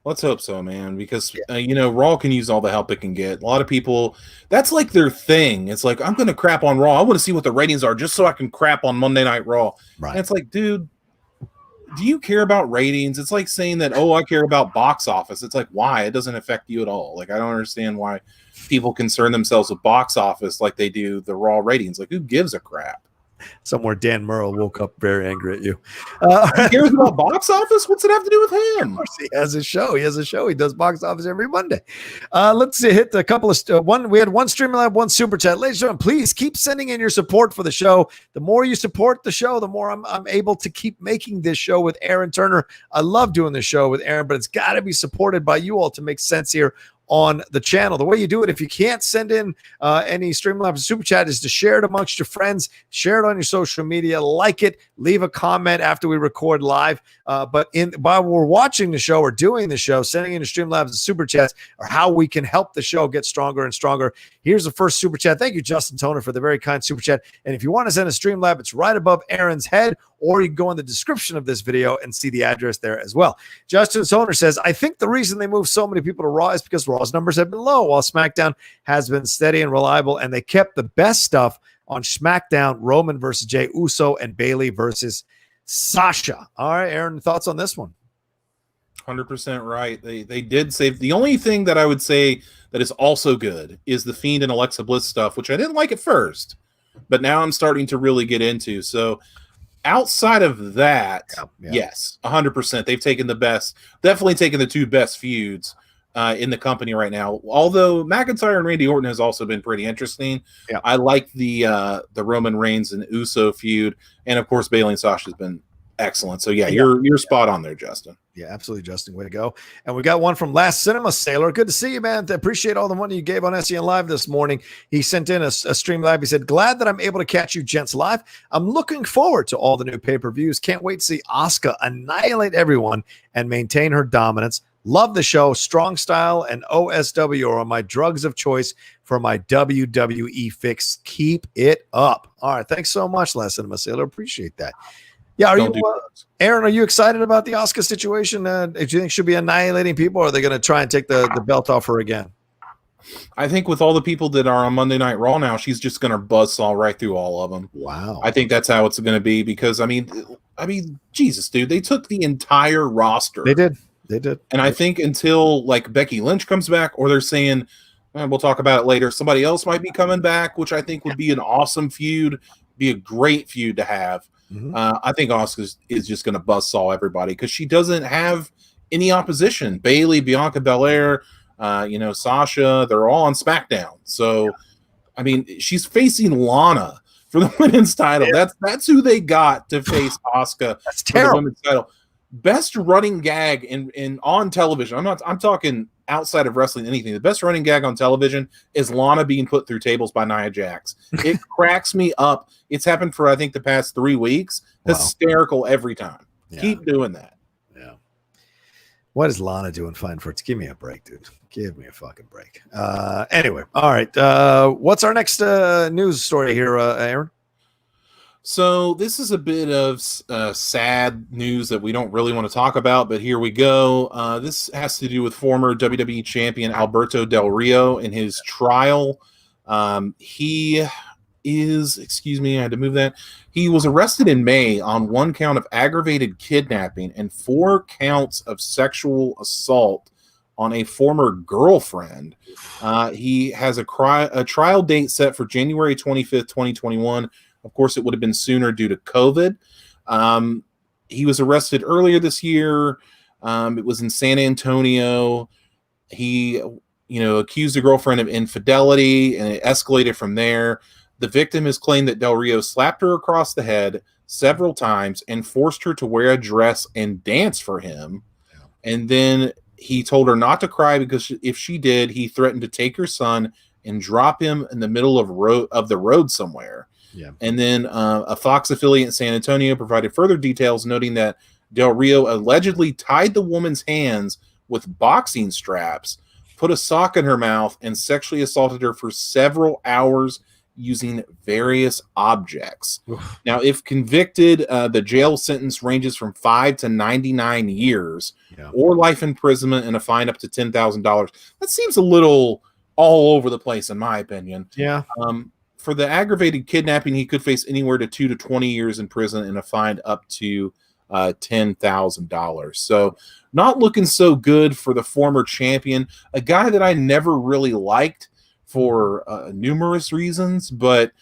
Let's hope so, man, because Raw can use all the help it can get. A lot of people, that's like their thing. It's like, I'm going to crap on Raw. I want to see what the ratings are just so I can crap on Monday Night Raw. Right. And it's like, dude, do you care about ratings? It's like saying that, I care about box office. It's like, why? It doesn't affect you at all. Like, I don't understand why people concern themselves with box office like they do the Raw ratings. Like, who gives a crap? Somewhere Dan Murrow woke up very angry at you. He cares about box office? What's it have to do with him? Of course, he has a show. He does box office every Monday. Let's see, hit a couple of we had one Streamlab, one Super Chat. Ladies and gentlemen, please keep sending in your support for the show. The more you support the show, the more I'm able to keep making this show with Aaron Turner. I love doing this show with Aaron, but it's got to be supported by you all to make sense here on the channel. The way you do it, if you can't send in any Streamlabs Super Chat, is to share it amongst your friends, share it on your social media, like it, leave a comment after we record live. But while we're watching the show or doing the show, sending in Streamlabs and Super Chats are how we can help the show get stronger and stronger. Here's the first Super Chat. Thank you, Justin Toner, for the very kind Super Chat. And if you want to send a Streamlab, it's right above Aaron's head, or you can go in the description of this video and see the address there as well. Justin Toner says, I think the reason they moved so many people to Raw is because Raw's numbers have been low, while SmackDown has been steady and reliable, and they kept the best stuff on SmackDown: Roman versus Jey Uso and Bayley versus Sasha. All right, Aaron, thoughts on this one? 100% right. They did save. The only thing that I would say that is also good is the Fiend and Alexa Bliss stuff, which I didn't like at first, but now I'm starting to really get into. So outside of that, yes, 100%. They've taken definitely taken the two best feuds in the company right now. Although McIntyre and Randy Orton has also been pretty interesting. Yeah. I like the Roman Reigns and Uso feud, and of course Bayley and Sasha has been excellent. So you're spot on there, Justin. Yeah, absolutely, Justin. Way to go. And we got one from Last Cinema Sailor. Good to see you, man. I appreciate all the money you gave on SEN Live this morning. He sent in a stream live. He said, glad that I'm able to catch you gents live. I'm looking forward to all the new pay-per-views. Can't wait to see Asuka annihilate everyone and maintain her dominance. Love the show. Strong Style and OSW are my drugs of choice for my WWE fix. Keep it up. All right. Thanks so much, Last Cinema Sailor. Appreciate that. Yeah, Aaron, are you excited about the Asuka situation? Do you think she'll be annihilating people, or are they going to try and take the belt off her again? I think with all the people that are on Monday Night Raw now, she's just going to buzzsaw right through all of them. Wow. I think that's how it's going to be because, I mean, Jesus, dude, they took the entire roster. They did. And I think until, like, Becky Lynch comes back, or they're saying, we'll talk about it later, somebody else might be coming back, which I think would be an awesome feud, be a great feud to have. Mm-hmm. I think Asuka is just going to buzzsaw everybody because she doesn't have any opposition. Bayley, Bianca Belair, Sasha, they're all on SmackDown. So, I mean, she's facing Lana for the women's title. Yeah. That's who they got to face Asuka for the women's title. Best running gag in on television. I'm talking outside of wrestling anything, the best running gag on television is Lana being put through tables by Nia Jax. It cracks me up. It's happened for, I think, the past 3 weeks. Wow. Hysterical every time. Yeah. Keep doing that. Yeah. What is Lana doing fine for it? Give me a break, dude. Give me a fucking break. Anyway, all right. What's our next news story here, Aaron? So this is a bit of sad news that we don't really want to talk about, but here we go. This has to do with former WWE champion Alberto Del Rio in his trial. He was arrested in May on 1 count of aggravated kidnapping and 4 counts of sexual assault on a former girlfriend. He has a trial date set for January 25th, 2021. Of course, it would have been sooner due to COVID. He was arrested earlier this year. It was in San Antonio. He, accused a girlfriend of infidelity, and it escalated from there. The victim has claimed that Del Rio slapped her across the head several times and forced her to wear a dress and dance for him. Yeah. And then he told her not to cry because if she did, he threatened to take her son and drop him in the middle of the road somewhere. Yeah. And then a Fox affiliate in San Antonio provided further details, noting that Del Rio allegedly tied the woman's hands with boxing straps, put a sock in her mouth, and sexually assaulted her for several hours using various objects. Oof. Now, if convicted, the jail sentence ranges from 5 to 99 years, or life imprisonment and a fine up to $10,000. That seems a little all over the place, in my opinion. Yeah. For the aggravated kidnapping, he could face anywhere to 2 to 20 years in prison and a fine up to $10,000. So not looking so good for the former champion, a guy that I never really liked for numerous reasons, but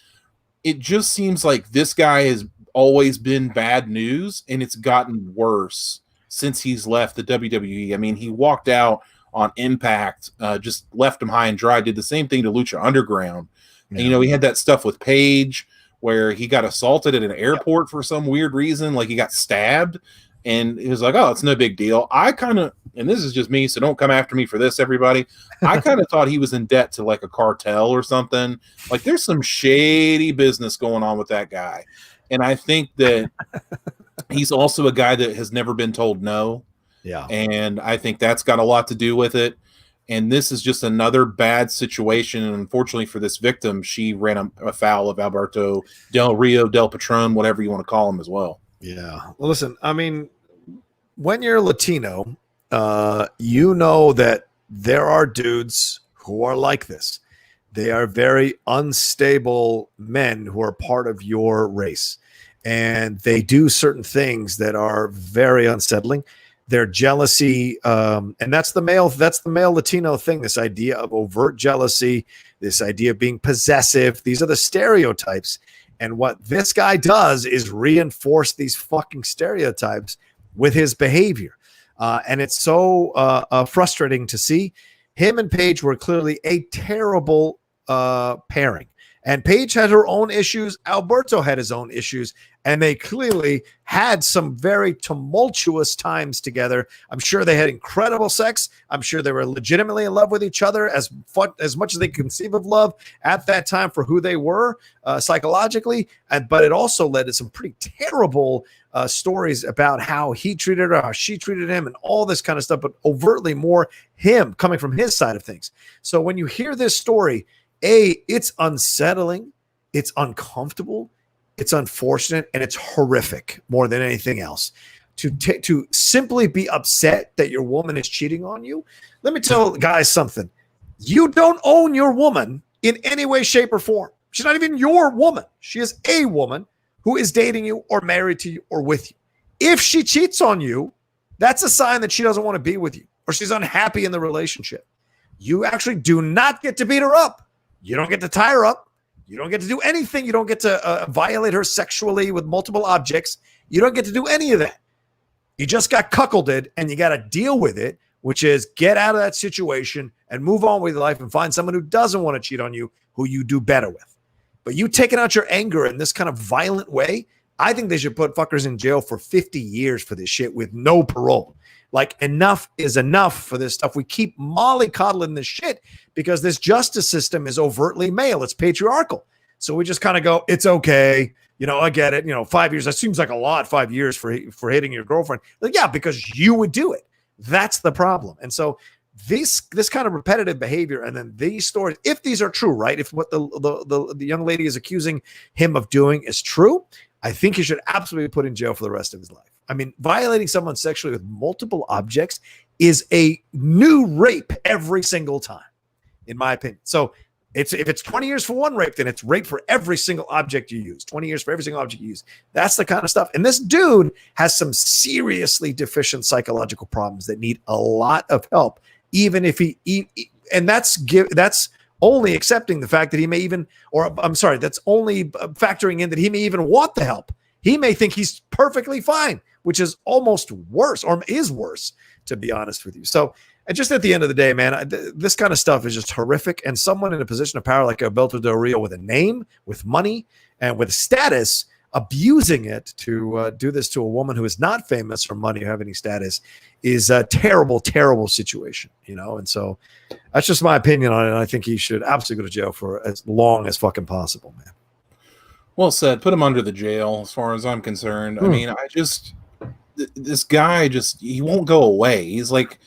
it just seems like this guy has always been bad news, and it's gotten worse since he's left the WWE. I mean, he walked out on Impact, just left him high and dry, did the same thing to Lucha Underground. Yeah. And, he had that stuff with Paige where he got assaulted at an airport for some weird reason, like he got stabbed, and he was like, oh, it's no big deal. I kind of, and this is just me, so don't come after me for this, everybody. I kind of thought he was in debt to like a cartel or something. Like there's some shady business going on with that guy. And I think that he's also a guy that has never been told no. Yeah. And I think that's got a lot to do with it. And this is just another bad situation. And unfortunately for this victim, she ran afoul of Alberto Del Rio, Del Patron, whatever you want to call him as well. Yeah. Well, listen, I mean, when you're Latino, you know that there are dudes who are like this. They are very unstable men who are part of your race. And they do certain things that are very unsettling. Their jealousy, and that's the male Latino thing, this idea of overt jealousy, this idea of being possessive. These are the stereotypes. And what this guy does is reinforce these fucking stereotypes with his behavior. And it's so frustrating to see. Him and Paige were clearly a terrible pairing. And Paige had her own issues. Alberto had his own issues. And they clearly had some very tumultuous times together. I'm sure they had incredible sex. I'm sure they were legitimately in love with each other as much as they could conceive of love at that time for who they were psychologically. But it also led to some pretty terrible stories about how he treated her, how she treated him, and all this kind of stuff, but overtly more him coming from his side of things. So when you hear this story, it's unsettling, it's uncomfortable, it's unfortunate, and it's horrific more than anything else. To simply be upset that your woman is cheating on you, let me tell guys something. You don't own your woman in any way, shape, or form. She's not even your woman. She is a woman who is dating you or married to you or with you. If she cheats on you, that's a sign that she doesn't want to be with you or she's unhappy in the relationship. You actually do not get to beat her up. You don't get to tie her up. You don't get to do anything. You don't get to violate her sexually with multiple objects. You don't get to do any of that. You just got cuckolded, and you got to deal with it, which is get out of that situation and move on with your life and find someone who doesn't want to cheat on you, who you do better with. But you taking out your anger in this kind of violent way, I think they should put fuckers in jail for 50 years for this shit with no parole. Like, enough is enough for this stuff. We keep mollycoddling this shit because this justice system is overtly male. It's patriarchal. So we just kind of go, it's okay. You know, I get it. You know, 5 years, that seems like a lot, 5 years for hitting your girlfriend. Like, yeah, because you would do it. That's the problem. And so this kind of repetitive behavior, and then these stories, if these are true, right? If what the young lady is accusing him of doing is true, I think he should absolutely be put in jail for the rest of his life. I mean, violating someone sexually with multiple objects is a new rape every single time, in my opinion. So if it's 20 years for one rape, then it's rape for every single object you use. 20 years for every single object you use. That's the kind of stuff. And this dude has some seriously deficient psychological problems that need a lot of help, even if and that's only accepting the fact that he may even, or I'm sorry, that's only factoring in that he may even want the help. He may think he's perfectly fine, which is almost worse, or is worse, to be honest with you. So, and just at the end of the day, man, this kind of stuff is just horrific. And someone in a position of power like Alberto del Rio, with a name, with money, and with status, abusing it to do this to a woman who is not famous or money or have any status is a terrible, terrible situation, you know? And so that's just my opinion on it. And I think he should absolutely go to jail for as long as fucking possible, man. Well said. Put him under the jail, as far as I'm concerned. I mean, this guy he won't go away. He's like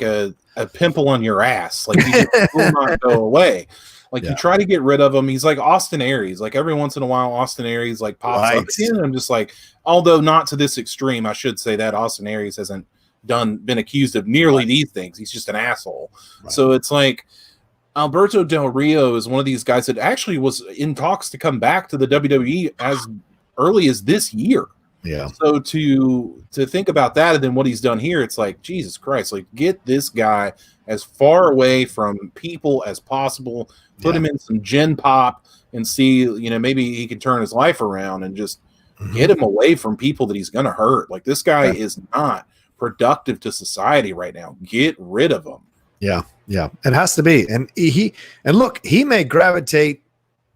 a pimple on your ass. Like, he just will not go away. Like, you try to get rid of him. He's like Austin Aries. Like, every once in a while, Austin Aries like pops up again. And I'm just like, although not to this extreme, I should say that Austin Aries hasn't been accused of nearly these things. He's just an asshole. Right. So it's like, Alberto del Rio is one of these guys that actually was in talks to come back to the WWE as early as this year. Yeah. So to think about that, and then what he's done here, it's like, Jesus Christ, like, get this guy as far away from people as possible, put him in some gen pop, and see, you know, maybe he can turn his life around and just get him away from people that he's going to hurt. Like, this guy is not productive to society right now. Get rid of him. Yeah. Yeah. It has to be. And look, he may gravitate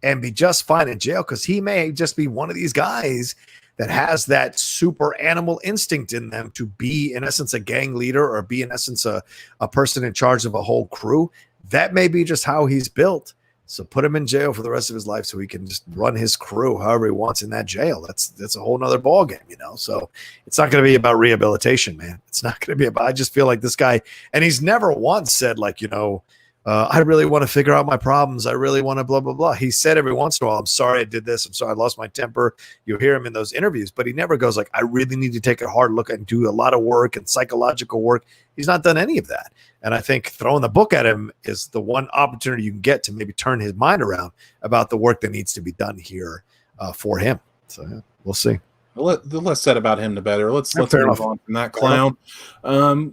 and be just fine in jail because he may just be one of these guys that has that super animal instinct in them to be, in essence, a gang leader, or be, in essence, a person in charge of a whole crew. That may be just how he's built. So put him in jail for the rest of his life so he can just run his crew however he wants in that jail. That's a whole nother ballgame, you know? So it's not going to be about rehabilitation, man. It's not going to be about, I just feel like this guy, and he's never once said, like, you know, I really want to figure out my problems. I really want to blah, blah, blah. He said every once in a while, I'm sorry I did this. I'm sorry I lost my temper. You hear him in those interviews, but he never goes like, I really need to take a hard look and do a lot of work and psychological work. He's not done any of that. And I think throwing the book at him is the one opportunity you can get to maybe turn his mind around about the work that needs to be done here for him. So yeah, we'll see. The less said about him, the better. Let's move on from that clown.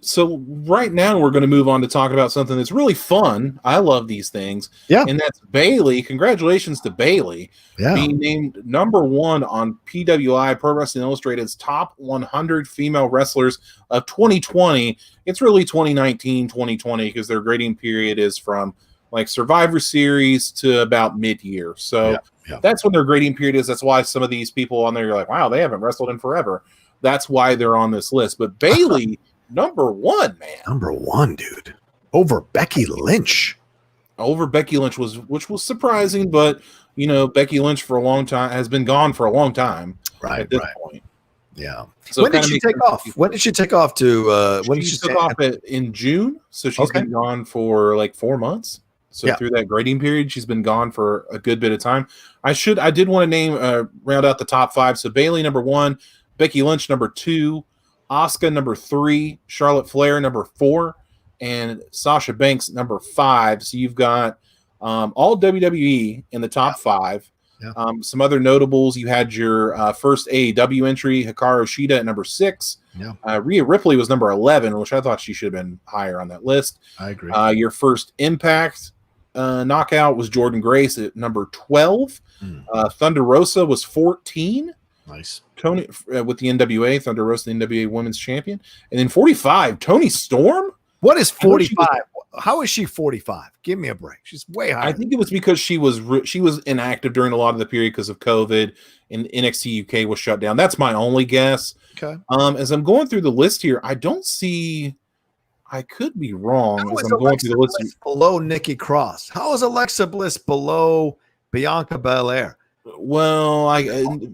So right now we're going to move on to talk about something that's really fun. I love these things. Yeah. And that's Bayley. Congratulations to Bayley being named #1 on PWI, Pro Wrestling Illustrated's top 100 female wrestlers of 2020. It's really 2019, 2020, because their grading period is from like Survivor Series to about mid-year. So that's when their grading period is. That's why some of these people on there, you're like, wow, they haven't wrestled in forever. That's why they're on this list. But Bayley, #1, man. #1, dude. Over Becky Lynch. Over Becky Lynch, which was surprising, but, you know, Becky Lynch for a long time has been gone for a long time at this point. Yeah. So when did she take off? When did she take off to when did she took off in June? So she's been gone for like 4 months. So through that grading period, she's been gone for a good bit of time. I did want to name round out the top 5. So Bayley #1, Becky Lynch #2, Asuka #3, Charlotte Flair #4, and Sasha Banks #5. So you've got all WWE in the top 5. Yeah. Some other notables. You had your first AEW entry, Hikaru Shida at #6. Yeah. Rhea Ripley was #11, which I thought she should have been higher on that list. I agree. Your first Impact knockout was Jordan Grace at #12. Thunder Rosa was 14. Nice. Tony with the NWA, Thunder Rosa, the NWA Women's Champion. And then 45, Tony Storm. What is 45? How is she 45? Give me a break. She's way higher. I think it was because she was inactive during a lot of the period because of COVID, and NXT UK was shut down. That's my only guess. Okay. As I'm going through the list here, I don't see. I could be wrong. As I'm going through the list below Nikki Cross. How is Alexa Bliss below Bianca Belair? Well,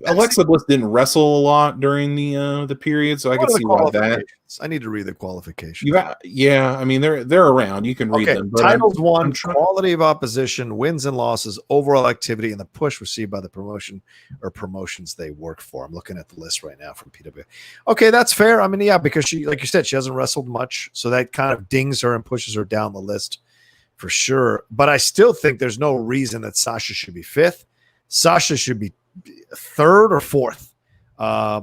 Alexa Bliss didn't wrestle a lot during the period, so I can see why that. I need to read the qualifications. Yeah, I mean they're around. You can read them. But titles won, quality of opposition, wins and losses, overall activity, and the push received by the promotion or promotions they work for. I'm looking at the list right now from PW. Okay, that's fair. I mean, yeah, because she, like you said, she hasn't wrestled much, so that kind of dings her and pushes her down the list for sure. But I still think there's no reason that Sasha should be 5th. Sasha should be 3rd or 4th,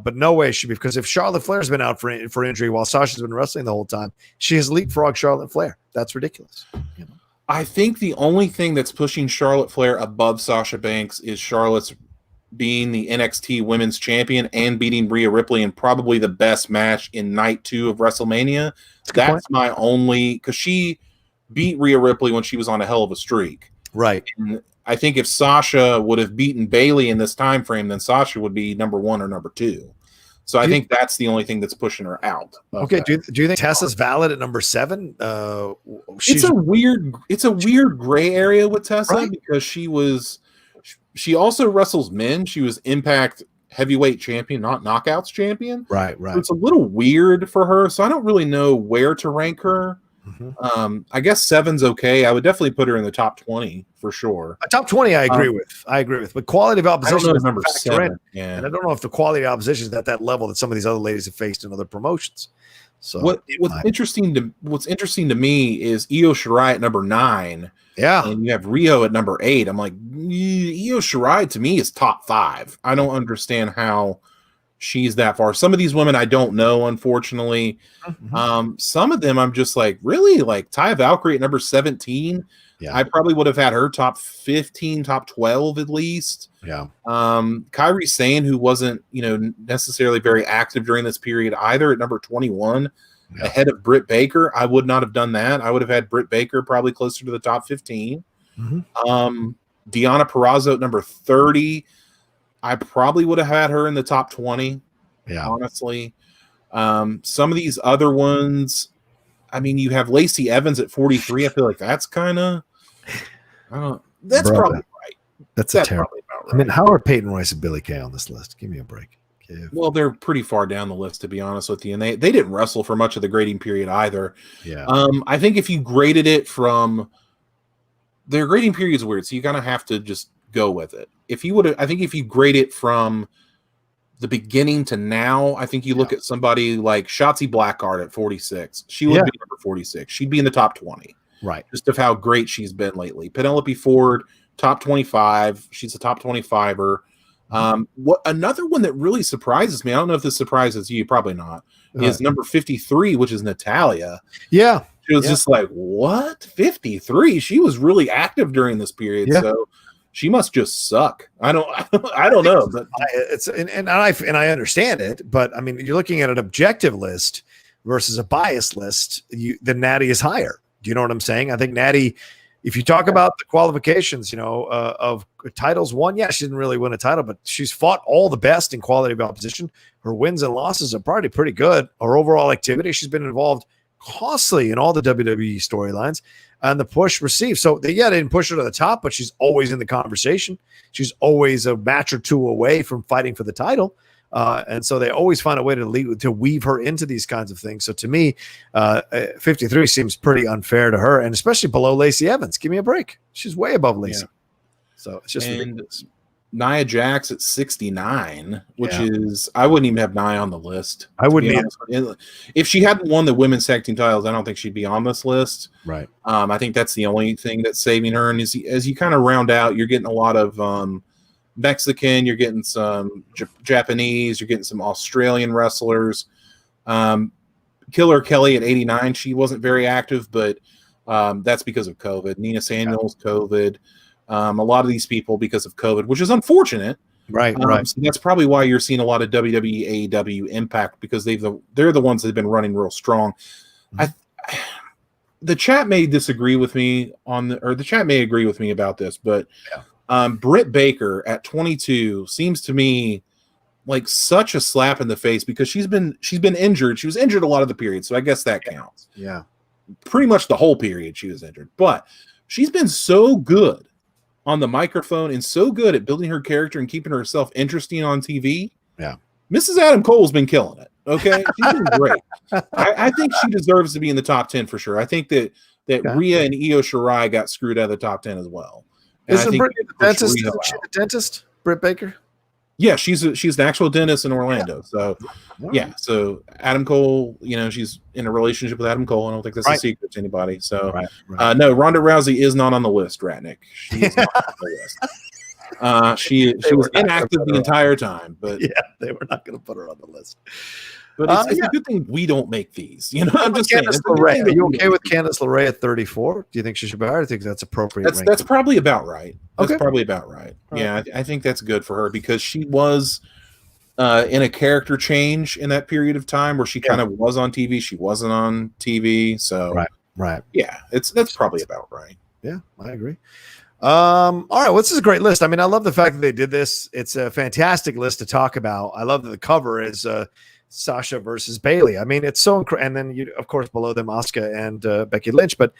but no way should be, because if Charlotte Flair's been out for injury while Sasha's been wrestling the whole time, she has leapfrogged Charlotte Flair. That's ridiculous. You know? I think the only thing that's pushing Charlotte Flair above Sasha Banks is Charlotte's being the NXT Women's Champion and beating Rhea Ripley in probably the best match in night 2 of WrestleMania. That's my only, because she beat Rhea Ripley when she was on a hell of a streak. Right. And I think if Sasha would have beaten Bayley in this time frame, then Sasha would be number 1 or number 2. So I think that's the only thing that's pushing her out. Okay. Do you think Tessa's valid at number 7? It's a weird gray area with Tessa, because she also wrestles men. She was Impact heavyweight champion, not knockouts champion. Right. So it's a little weird for her. So I don't really know where to rank her. Mm-hmm. I guess 7's okay. I would definitely put her in the top 20 for sure. Top 20, I agree with. But quality of opposition is number 7. Yeah. And I don't know if the quality of opposition is at that level that some of these other ladies have faced in other promotions. So what's interesting to me is Io Shirai at number 9. Yeah. And you have Rio at number 8. I'm like, Io Shirai to me is top 5. I don't understand how she's that far. Some of these women I don't know, unfortunately. Mm-hmm. Some of them I'm just like, really? Like Taya Valkyrie at number 17? Yeah. I probably would have had her top 15, top 12 at least. Yeah. Kairi Sane, who wasn't, necessarily very active during this period either, at number 21, ahead of Britt Baker. I would not have done that. I would have had Britt Baker probably closer to the top 15. Mm-hmm. Deonna Purrazzo at number 30. I probably would have had her in the top 20. Yeah. Honestly. Some of these other ones, I mean, you have Lacey Evans at 43. I feel like that's kind of, that's probably right. That's terrible. Right. I mean, how are Peyton Royce and Billie Kay on this list? Give me a break. Well, they're pretty far down the list, to be honest with you. And they didn't wrestle for much of the grading period either. Yeah. I think if you graded it from, their grading period is weird, so you kind of have to just go with it. If you grade it from the beginning to now, I think you look at somebody like Shotzi Blackheart at 46. She would be number 46. She'd be in the top 20. Right. Just of how great she's been lately. Penelope Ford, top 25. She's a top 25er. What another one that really surprises me, I don't know if this surprises you, probably not, is number 53, which is Natalia. Yeah. She was just like, what? 53? She was really active during this period. Yeah. So she must just suck. I don't know. But I understand it, but I mean, you're looking at an objective list versus a biased list. The Natty is higher. Do you know what I'm saying? I think Natty, if you talk about the qualifications, of titles won, she didn't really win a title, but she's fought all the best in quality of opposition. Her wins and losses are probably pretty good. Her overall activity, she's been involved costly in all the WWE storylines, and the push received. So they didn't push her to the top, but she's always in the conversation. She's always a match or two away from fighting for the title. And so they always find a way to weave her into these kinds of things. So to me, 53 seems pretty unfair to her, and especially below Lacey Evans. Give me a break. She's way above Lacey. Yeah. So it's just ridiculous. Nia Jax at 69, which is, I wouldn't even have Nia on the list. I wouldn't either. If she hadn't won the women's tag team titles, I don't think she'd be on this list. Right. I think that's the only thing that's saving her. And as you kind of round out, you're getting a lot of Mexican, you're getting some Japanese, you're getting some Australian wrestlers. Killer Kelly at 89, she wasn't very active, but that's because of COVID. Nina Samuels, COVID. A lot of these people because of COVID, which is unfortunate. Right. So that's probably why you're seeing a lot of WWE, AEW, Impact, because they're the ones that have been running real strong. the chat may disagree with me the chat may agree with me about this, but Britt Baker at 22 seems to me like such a slap in the face because she's been injured. She was injured a lot of the period, so I guess that counts. Yeah. Pretty much the whole period she was injured. But she's been so good on the microphone and so good at building her character and keeping herself interesting on TV. Yeah. Mrs. Adam Cole's been killing it. Okay. She's been great. I think she deserves to be in the top 10 for sure. I think that Rhea and Io Shirai got screwed out of the top 10 as well. And Isn't Britt the dentist? Isn't she the dentist? Britt Baker? Yeah, she's the actual dentist in Orlando. So, yeah. So Adam Cole, she's in a relationship with Adam Cole. I don't think that's a secret to anybody. So, no, Ronda Rousey is not on the list, Ratnick. She is not on the list. She was inactive the entire time, but they were not going to put her on the list. But it's a good thing we don't make these. I'm just saying. Are you okay with Candice LeRae at 34? Do you think she should be hired? I think that's appropriate. That's probably about right. That's probably about right. Yeah, I think that's good for her because she was in a character change in that period of time where she kind of was on TV. She wasn't on TV. So right. Yeah, that's probably about right. Yeah, I agree. All right, well, this is a great list. I mean, I love the fact that they did this. It's a fantastic list to talk about. I love that the cover is Sasha versus Bayley. I mean, it's so incredible. And then, of course, below them, Asuka and Becky Lynch. But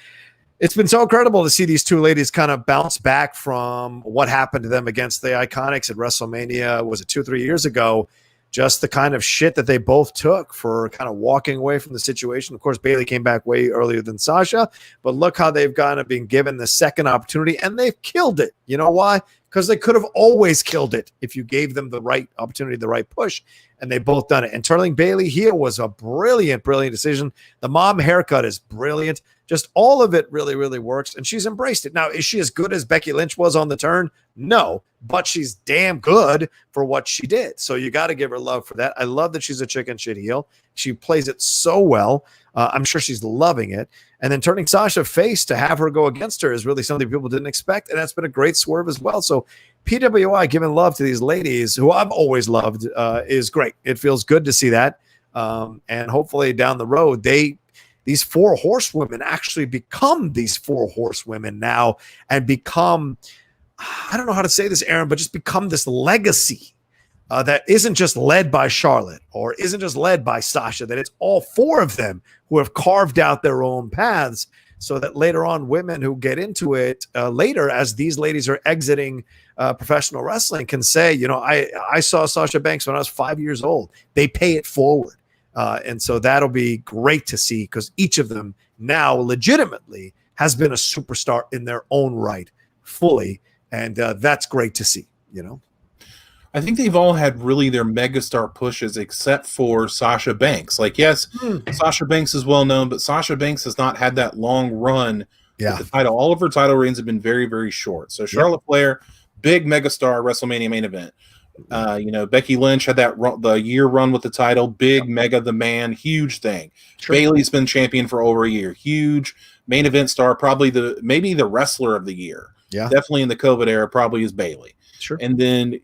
it's been so incredible to see these two ladies kind of bounce back from what happened to them against the Iconics at WrestleMania. Was it 2 or 3 years ago? Just the kind of shit that they both took for kind of walking away from the situation. Of course, Bayley came back way earlier than Sasha, but look how they've kind of been given the second opportunity, and they've killed it. You know why? Because they could have always killed it if you gave them the right opportunity, the right push, and they both done it. And turning Bayley here was a brilliant decision. The mom haircut is brilliant. Just all of it really, really works, and she's embraced it. Now, is she as good as Becky Lynch was on the turn? No, but she's damn good for what she did. So you got to give her love for that. I love that she's a chicken shit heel. She plays it so well. I'm sure she's loving it. And then turning Sasha face to have her go against her is really something people didn't expect, and that's been a great swerve as well. So PWI giving love to these ladies who I've always loved is great. It feels good to see that. And hopefully down the road, these 4 horsewomen actually become these 4 horsewomen now and become, I don't know how to say this, Aaron, but just become this legacy that isn't just led by Charlotte or isn't just led by Sasha, that it's all 4 of them who have carved out their own paths so that later on women who get into it later as these ladies are exiting professional wrestling can say, I saw Sasha Banks when I was 5 years old. They pay it forward. And so that'll be great to see because each of them now legitimately has been a superstar in their own right fully. And that's great to see, I think they've all had really their megastar pushes except for Sasha Banks. Like, yes, Sasha Banks is well known, but Sasha Banks has not had that long run with the title. All of her title reigns have been very, very short. So Charlotte Flair, big megastar WrestleMania main event. Becky Lynch had the year run with the title, big mega the man, huge thing. Sure. Bayley's been champion for over a year, huge main event star, probably maybe the wrestler of the year. Yeah, definitely in the COVID era, probably is Bayley. Sure, and then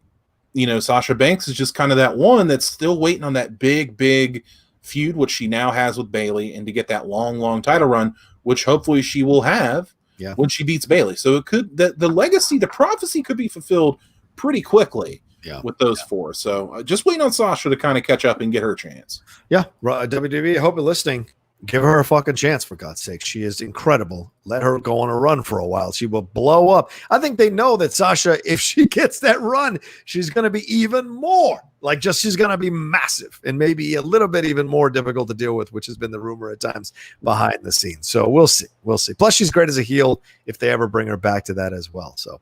Sasha Banks is just kind of that one that's still waiting on that big feud, which she now has with Bayley, and to get that long title run, which hopefully she will have when she beats Bayley. So it could the legacy, the prophecy could be fulfilled pretty quickly. With those 4. So just waiting on Sasha to kind of catch up and get her chance. Yeah. WWE, I hope you're listening. Give her a fucking chance, for God's sake. She is incredible. Let her go on a run for a while. She will blow up. I think they know that Sasha, if she gets that run, she's going to be even more. She's going to be massive and maybe a little bit even more difficult to deal with, which has been the rumor at times behind the scenes. So we'll see. Plus, she's great as a heel if they ever bring her back to that as well. So,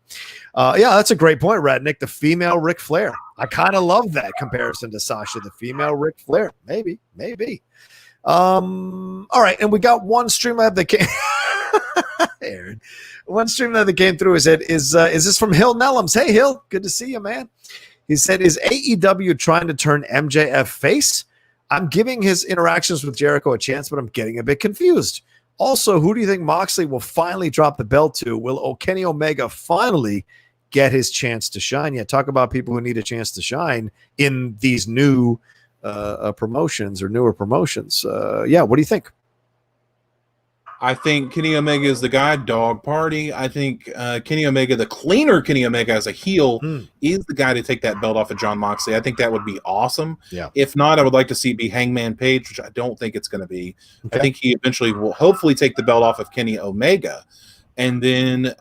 that's a great point, Ratnick. The female Ric Flair. I kind of love that comparison to Sasha, the female Ric Flair. Maybe. All right, and we got one Streamlab that came. Aaron, one Streamlab that came through. Is this from Hill Nellums? Hey, Hill, good to see you, man. He said, "Is AEW trying to turn MJF face? I'm giving his interactions with Jericho a chance, but I'm getting a bit confused. Also, who do you think Moxley will finally drop the belt to? Will Kenny Omega finally get his chance to shine?" Yeah, talk about people who need a chance to shine in these new promotions or newer promotions. What do you think? I think Kenny Omega is the guy. Dog party. I think Kenny Omega, the cleaner Kenny Omega as a heel, is the guy to take that belt off of Jon Moxley. I think that would be awesome. Yeah. If not, I would like to see it be Hangman Page, which I don't think it's going to be. Okay. I think he eventually will hopefully take the belt off of Kenny Omega. And then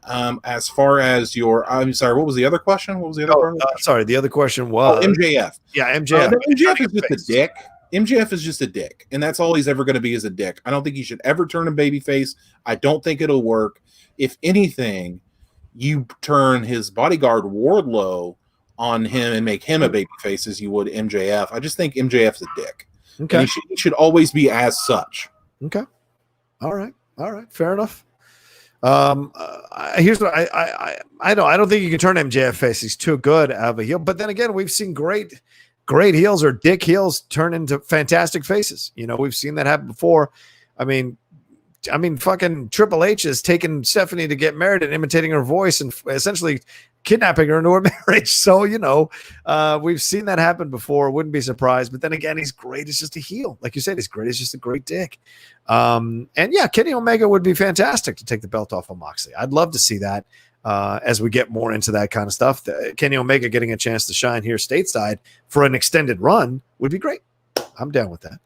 as far as I'm sorry, what was the other question? What was the other part? Sorry, the other question was MJF. Yeah, MJF. MJF is just a dick. MJF is just a dick, and that's all he's ever going to be is a dick. I don't think he should ever turn a babyface. I don't think it'll work. If anything, you turn his bodyguard Wardlow on him and make him a babyface as you would MJF. I just think MJF's a dick. Okay. He should always be as such. Okay. All right. Fair enough. Here's what I don't think you can turn MJF face. He's too good of a heel. But then again, we've seen great heels or dick heels turn into fantastic faces. You know, we've seen that happen before. I mean, fucking Triple H has taken Stephanie to get married and imitating her voice and essentially kidnapping her into a marriage. So, you know, we've seen that happen before. Wouldn't be surprised. But then again, he's great. He's just a heel. Like you said, he's great. He's just a great dick. And yeah, Kenny Omega would be fantastic to take the belt off of Moxley. I'd love to see that. As we get more into that kind of stuff, Kenny Omega getting a chance to shine here stateside for an extended run would be great. I'm down with that.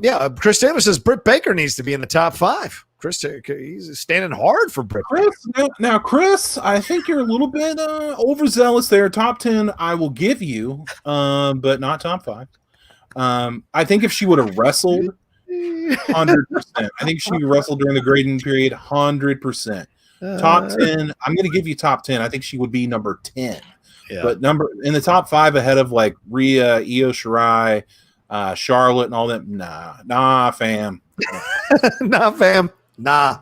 Yeah, Chris Taylor says Britt Baker needs to be in the top 5. Chris, he's standing hard for Britt Baker. Now, Chris, I think you're a little bit overzealous there. Top 10, I will give you, but not top 5. I think if she would have wrestled, 100%. I think she wrestled during the grading period, 100%. Top 10, I'm going to give you top 10. I think she would be number 10. Yeah. But in the top 5 ahead of like Rhea, Io Shirai, Charlotte, and all that. Nah, fam. Nah.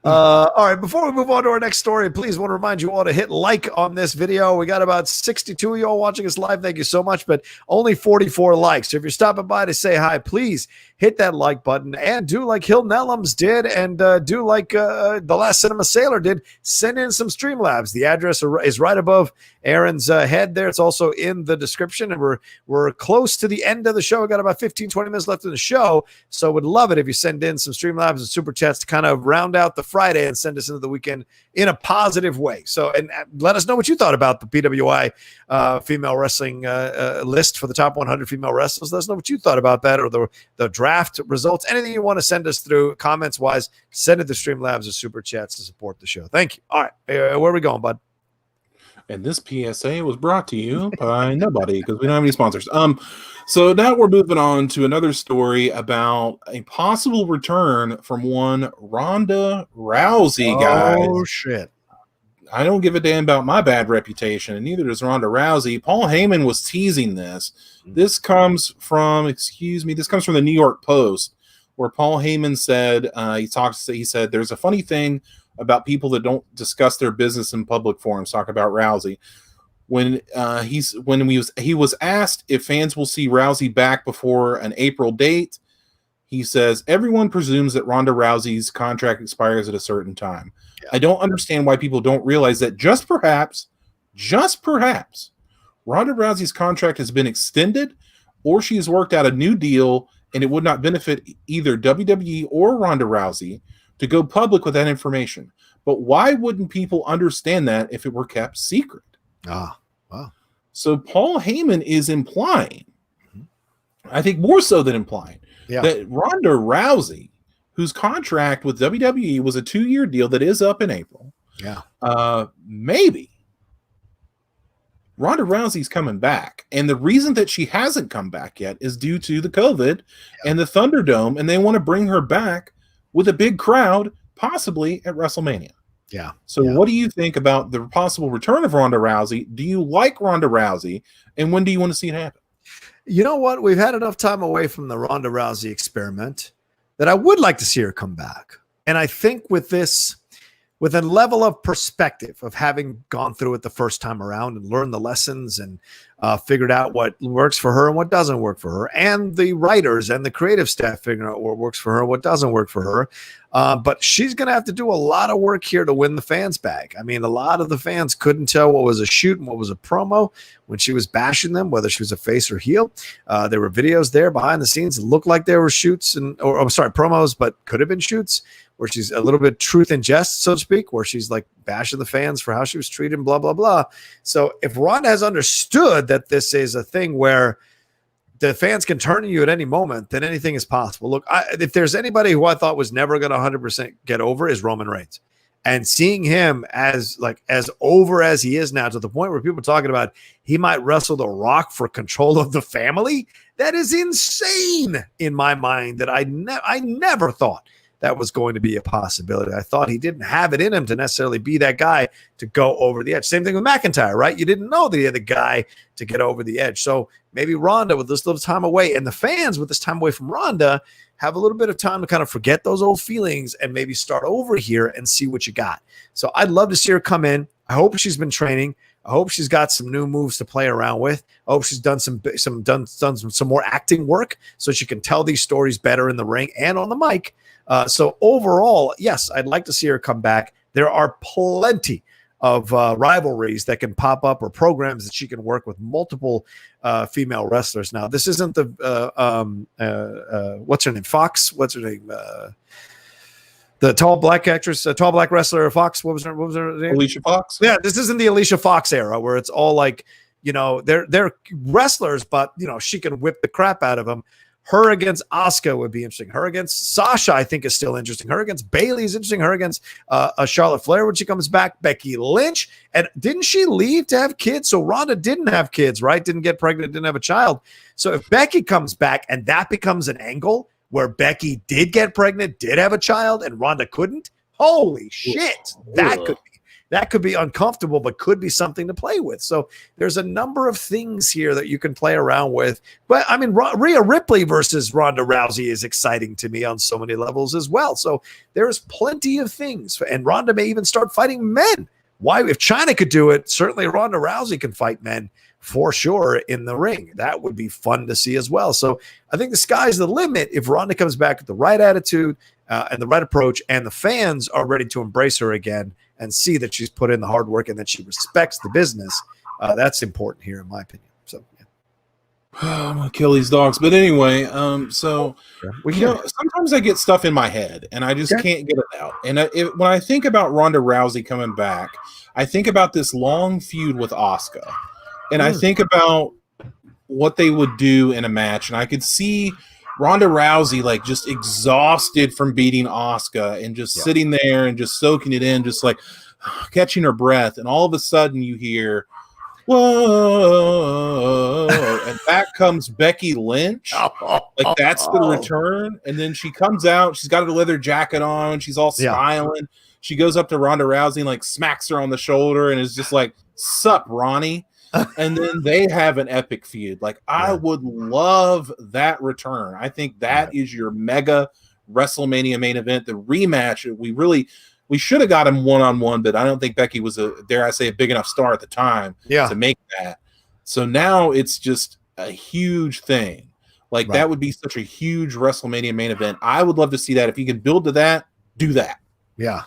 All right, before we move on to our next story, please want to remind you all to hit like on this video. We got about 62 of you all watching us live. Thank you so much, but only 44 likes. So if you're stopping by to say hi, please hit that like button and do like Hill Nellums did and do like The Last Cinema Sailor did. Send in some Streamlabs. The address is right above Aaron's head there. It's also in the description, and we're close to the end of the show. We got about 15-20 minutes left in the show, so would love it if you send in some Streamlabs and Super Chats to kind of round out the Friday and send us into the weekend in a positive way. So, and let us know what you thought about the PWI female wrestling list for the top 100 female wrestlers. Let us know what you thought about that, or the draft results. Anything you want to send us through comments wise, send it to Streamlabs or Super Chats to support the show. Thank you. All right, where are we going, bud? And this PSA was brought to you by nobody because we don't have any sponsors. So now we're moving on to another story about a possible return from one Ronda Rousey, guys. Oh, shit. I don't give a damn about my bad reputation, and neither does Ronda Rousey. Paul Heyman was teasing this. This comes from the New York Post, where Paul Heyman said, he said, there's a funny thing about people that don't discuss their business in public forums. Talk about Rousey. When he was asked if fans will see Rousey back before an April date, he says, everyone presumes that Ronda Rousey's contract expires at a certain time. Yeah. I don't understand why people don't realize that just perhaps, Ronda Rousey's contract has been extended, or she has worked out a new deal, and it would not benefit either WWE or Ronda Rousey to go public with that information. But why wouldn't people understand that if it were kept secret? Wow. So Paul Heyman is implying, I think more so than implying, that Ronda Rousey, whose contract with WWE was a 2-year deal that is up in April, maybe Ronda Rousey's coming back. And the reason that she hasn't come back yet is due to the COVID and the Thunderdome, and they want to bring her back with a big crowd, possibly at WrestleMania. Yeah. So what do you think about the possible return of Ronda Rousey? Do you like Ronda Rousey? And when do you want to see it happen? You know what? We've had enough time away from the Ronda Rousey experiment that I would like to see her come back. And I think with this, with a level of perspective of having gone through it the first time around and learned the lessons and figured out what works for her and what doesn't work for her, and the writers and the creative staff figuring out what works for her and what doesn't work for her. But she's going to have to do a lot of work here to win the fans back. I mean, a lot of the fans couldn't tell what was a shoot and what was a promo when she was bashing them, whether she was a face or heel. There were videos there behind the scenes. It looked like there were shoots or I'm sorry, promos, but could have been shoots where she's a little bit truth in jest, so to speak, where she's like bashing the fans for how she was treated, blah, blah, blah. So if Ronda has understood that this is a thing where the fans can turn on you at any moment, then anything is possible. Look, if there's anybody who I thought was never going to 100% get over is Roman Reigns. And seeing him as over as he is now, to the point where people are talking about he might wrestle The Rock for control of the family, that is insane in my mind. That I never thought that was going to be a possibility. I thought he didn't have it in him to necessarily be that guy to go over the edge. Same thing with McIntyre, right? You didn't know that he had the guy to get over the edge. So maybe Ronda, with this little time away, and the fans with this time away from Ronda, have a little bit of time to kind of forget those old feelings and maybe start over here and see what you got. So I'd love to see her come in. I hope she's been training. I hope she's got some new moves to play around with. I hope she's done some more acting work so she can tell these stories better in the ring and on the mic. So overall, yes, I'd like to see her come back. There are plenty of rivalries that can pop up or programs that she can work with multiple female wrestlers. Now, this isn't the what's her name? Fox. What's her name? The tall black actress, tall black wrestler, Fox. What was her name? Alicia Fox. Yeah, this isn't the Alicia Fox era where it's all like, they're wrestlers, but she can whip the crap out of them. Her against Asuka would be interesting. Her against Sasha, I think, is still interesting. Her against Bayley is interesting. Her against Charlotte Flair when she comes back. Becky Lynch. And didn't she leave to have kids? So Ronda didn't have kids, right? Didn't get pregnant, didn't have a child. So if Becky comes back and that becomes an angle where Becky did get pregnant, did have a child, and Ronda couldn't, holy shit, that could be uncomfortable, but could be something to play with. So there's a number of things here that you can play around with. But I mean, Rhea Ripley versus Ronda Rousey is exciting to me on so many levels as well. So there's plenty of things. And Ronda may even start fighting men. Why? If China could do it, certainly Ronda Rousey can fight men for sure in the ring. That would be fun to see as well. So I think the sky's the limit if Ronda comes back with the right attitude and the right approach, and the fans are ready to embrace her again and see that she's put in the hard work and that she respects the business. That's important here, in my opinion. So, yeah. I'm gonna kill these dogs. But anyway, sometimes I get stuff in my head and I just can't get it out. And when I think about Ronda Rousey coming back, I think about this long feud with Asuka, and I think about what they would do in a match, and I could see Ronda Rousey like just exhausted from beating Asuka and just sitting there and just soaking it in, just like catching her breath. And all of a sudden you hear, whoa, and back comes Becky Lynch. Like that's the return. And then she comes out, she's got her leather jacket on, she's all smiling. She goes up to Ronda Rousey and like smacks her on the shoulder and is just like, sup, Ronnie? And then they have an epic feud. Like I would love that return. I think that is your mega WrestleMania main event. The rematch, we should have got him one-on-one, but I don't think Becky was a big enough star at the time to make that. So now it's just a huge thing. Like that would be such a huge WrestleMania main event. I would love to see that. If you can build to that, do that. Yeah.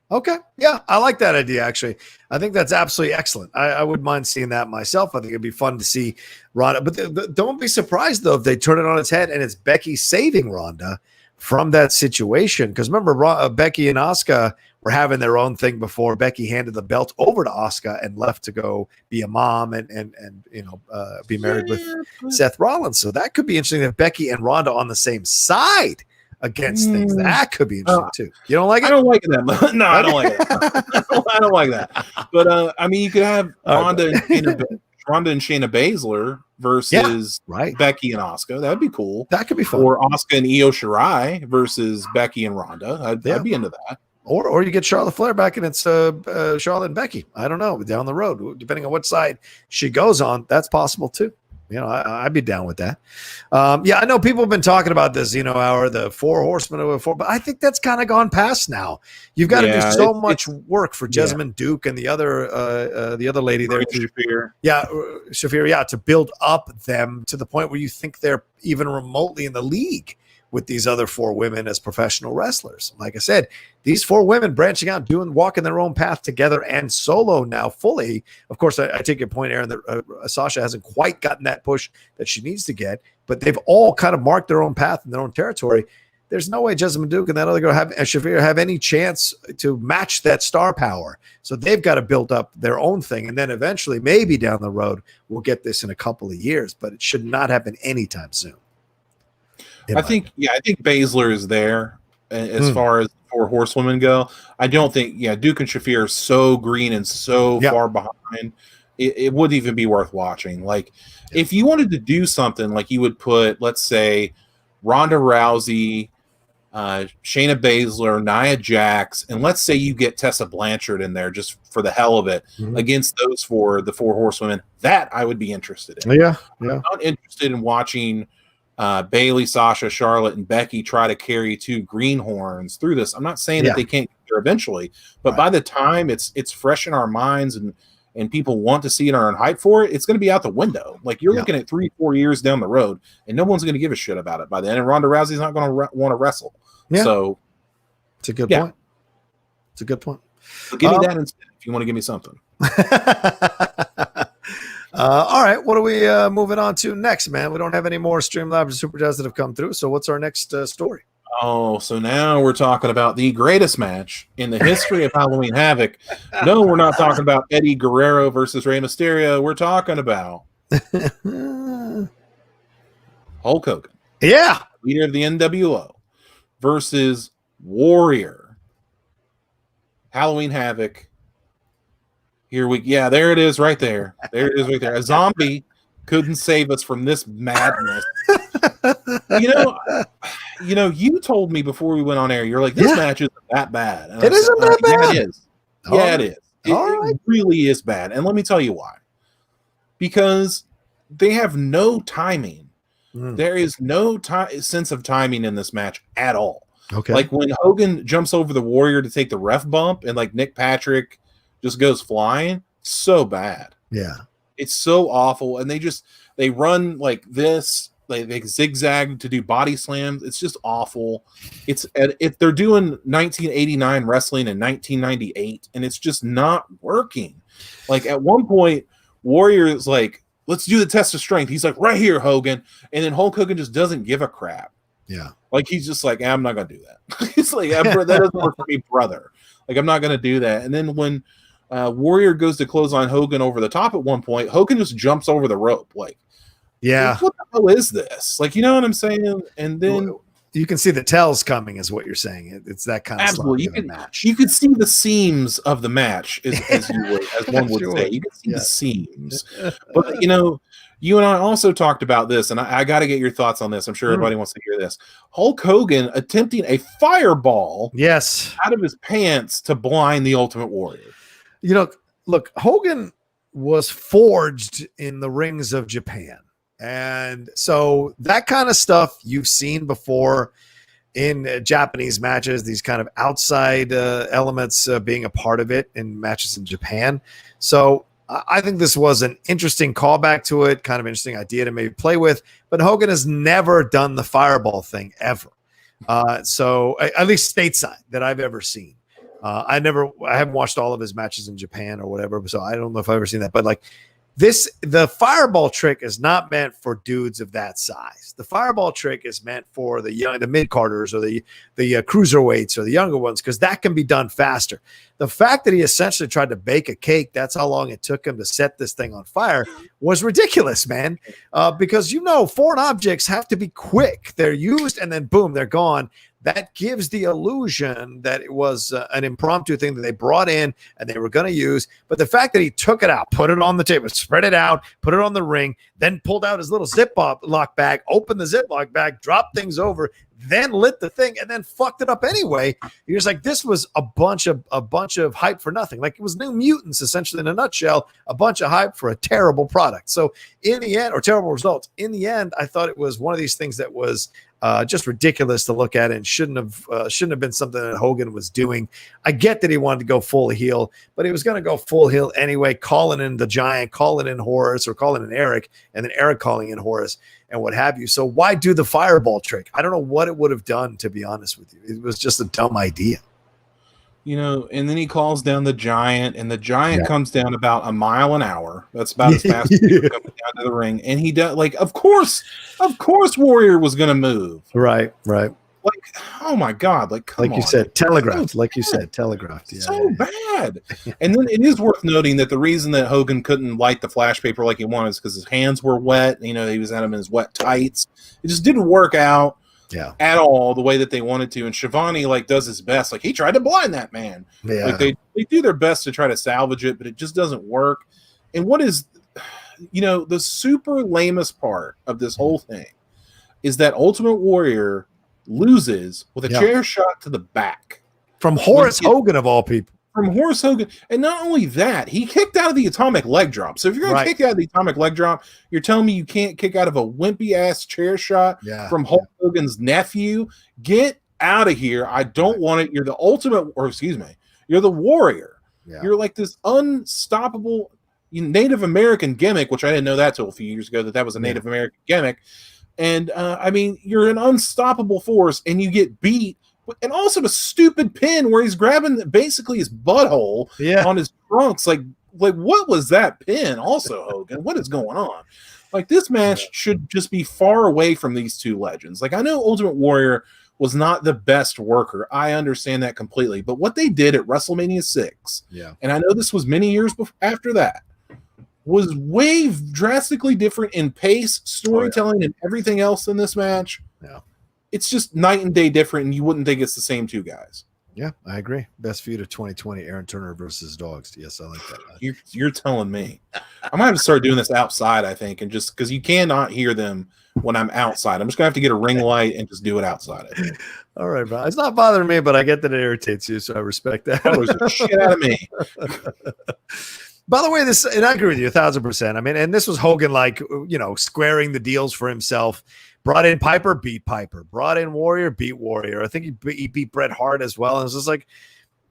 Okay. Yeah, I like that idea, actually. I think that's absolutely excellent. I wouldn't mind seeing that myself. I think it'd be fun to see Ronda. But don't be surprised, though, if they turn it on its head and it's Becky saving Ronda from that situation. Because remember, Becky and Asuka were having their own thing before Becky handed the belt over to Asuka and left to go be a mom and be married with Seth Rollins. So that could be interesting if Becky and Ronda on the same side against things. That could be interesting too. You don't like it? I don't like that. No, I don't like it. I don't like that. But I mean, you could have Ronda and Shayna Baszler versus Becky and Asuka. That'd be cool. That could be fun. Or Asuka and Io Shirai versus Becky and Ronda. I'd be into that. Or you get Charlotte Flair back and it's Charlotte and Becky. I don't know, down the road, depending on what side she goes on. That's possible too. I'd be down with that. I know people have been talking about this, the 4 horsemen of 4, but I think that's kind of gone past now. You've got to do so much work for Jessamine Duke and the other lady there. Shafir, to build up them to the point where you think they're even remotely in the league with these other 4 women as professional wrestlers. Like I said, these 4 women branching out, walking their own path together and solo now fully. Of course, I take your point, Aaron, that Sasha hasn't quite gotten that push that she needs to get, but they've all kind of marked their own path in their own territory. There's no way Jessamine Duke and that other girl Shafir have any chance to match that star power. So they've got to build up their own thing. And then eventually, maybe down the road, we'll get this in a couple of years, but it should not happen anytime soon. I think Baszler is there as far as 4 horsewomen go. I don't think, Duke and Shafir are so green and so far behind. It wouldn't even be worth watching. Like, if you wanted to do something, like you would put, let's say, Ronda Rousey, Shayna Baszler, Nia Jax, and let's say you get Tessa Blanchard in there just for the hell of it against those the 4 horsewomen, that I would be interested in. I'm not interested in watching Bayley, Sasha, Charlotte, and Becky try to carry 2 greenhorns through this. I'm not saying that they can't get there eventually, but by the time it's fresh in our minds and people want to see it or are hype for it, it's going to be out the window. Like, you're looking at 3-4 years down the road, and no one's going to give a shit about it by then. And Ronda Rousey's not going to want to wrestle. Yeah. So it's a good point. It's a good point. So give me that instead if you want to give me something. All right, what are we moving on to next, man? We don't have any more Streamlabs and Superchats that have come through. So what's our next story? Oh, so now we're talking about the greatest match in the history of Halloween Havoc. No, we're not talking about Eddie Guerrero versus Rey Mysterio. We're talking about Hulk Hogan. Yeah. Leader of the NWO versus Warrior. Halloween Havoc. There it is right there. There it is right there. A zombie couldn't save us from this madness. You told me before we went on air, you're like, this match isn't that bad. And it isn't that bad. Yeah, it is. Yeah, it is. It really is bad. And let me tell you why. Because they have no timing. There is no sense of timing in this match at all. Okay. Like when Hogan jumps over the Warrior to take the ref bump and like Nick Patrick just goes flying, so bad. Yeah. It's so awful. And they run like this. They zigzag to do body slams. It's just awful. If they're doing 1989 wrestling in 1998, and it's just not working. Like at one point, Warrior is like, let's do the test of strength. He's like, right here, Hogan. And then Hulk Hogan just doesn't give a crap. Yeah. Like he's just like, I'm not going to do that. He's like, that doesn't work for me, brother. Like, I'm not going to do that. And then when Warrior goes to close on Hogan over the top at one point, Hogan just jumps over the rope. Like, yeah, what the hell is this? Like, you know what I'm saying? And then you can see the tells coming, is what you're saying. It's that kind of absolutely. match. You could see the seams of the match, as one would say. You could see the seams. But you and I also talked about this, and I got to get your thoughts on this. I'm sure everybody wants to hear this. Hulk Hogan attempting a fireball, out of his pants to blind the Ultimate Warrior. Look, Hogan was forged in the rings of Japan. And so that kind of stuff you've seen before in Japanese matches, these kind of outside elements being a part of it in matches in Japan. So I think this was an interesting callback to it, kind of interesting idea to maybe play with. But Hogan has never done the fireball thing ever. So at least stateside that I've ever seen. I haven't watched all of his matches in Japan or whatever, so I don't know if I've ever seen that. But like, the fireball trick is not meant for dudes of that size. The fireball trick is meant for the mid-carders or the cruiserweights or the younger ones, because that can be done faster. The fact that he essentially tried to bake a cake, that's how long it took him to set this thing on fire, was ridiculous, man. Because foreign objects have to be quick. They're used and then boom, they're gone. that gives the illusion that it was an impromptu thing that they brought in and they were going to use. But the fact that he took it out, put it on the table, spread it out, put it on the ring, then pulled out his little Ziploc bag, opened the Ziploc bag, dropped things over, then lit the thing, and then fucked it up anyway. He was like, this was a bunch of hype for nothing. Like, it was New Mutants, essentially, in a nutshell, a bunch of hype for a terrible product. So in the end, or terrible results, in the end, I thought it was one of these things that was just ridiculous to look at and shouldn't have been something that Hogan was doing. I get that he wanted to go full heel, but he was going to go full heel anyway, calling in the Giant, calling in Horace, or calling in Eric, and then Eric calling in Horace, and what have you. So why do the fireball trick? I don't know what it would have done, to be honest with you. It was just a dumb idea. You know, and then he calls down the Giant, and the Giant comes down about a mile an hour. That's about as fast as he coming down to the ring. And he does, like, of course, Warrior was going to move. Right. Like, oh my God, like, come on. Like you said, telegraphed. Yeah. So bad. And then it is worth noting that the reason that Hogan couldn't light the flash paper like he wanted is because his hands were wet. You know, he was at him in his wet tights. It just didn't work out at all the way that they wanted to. And Shivani, like, does his best. Like, he tried to blind that man. Yeah. Like, they do their best to try to salvage it, but it just doesn't work. And what is, you know, the super lamest part of this whole thing is that Ultimate Warrior loses with a chair shot to the back from Horace Hogan, of all people. From Horace Hogan. And not only that, he kicked out of the atomic leg drop. So if you're going to kick out of the atomic leg drop, you're telling me you can't kick out of a wimpy ass chair shot from Hulk Hogan's nephew? Get out of here. I don't want it. You're the you're the Warrior. You're like this unstoppable Native American gimmick, which I didn't know that till a few years ago, that was a Native American gimmick. And I mean, you're an unstoppable force, and you get beat, and also a stupid pin where he's grabbing basically his butthole on his trunks. Like what was that pin? Also, Hogan, what is going on? Like, this match should just be far away from these two legends. Like, I know Ultimate Warrior was not the best worker. I understand that completely. But what they did at WrestleMania 6, and I know this was many years after that, was way drastically different in pace, storytelling, and everything else in this match. It's just night and day different, and you wouldn't think it's the same two guys. Yeah, I agree. Best feud of 2020, Aaron Turner versus Dogs. Yes, I like that. You're telling me. I might have to start doing this outside, I think, and just because you cannot hear them when I'm outside. I'm just going to have to get a ring light and just do it outside, I think. All right, bro. It's not bothering me, but I get that it irritates you, so I respect that. That was the shit out of me. By the way, and I agree with you 1,000%. I mean, and this was Hogan, like, you know, squaring the deals for himself. Brought in Piper, beat Piper. Brought in Warrior, beat Warrior. I think he beat Bret Hart as well. And it's just like,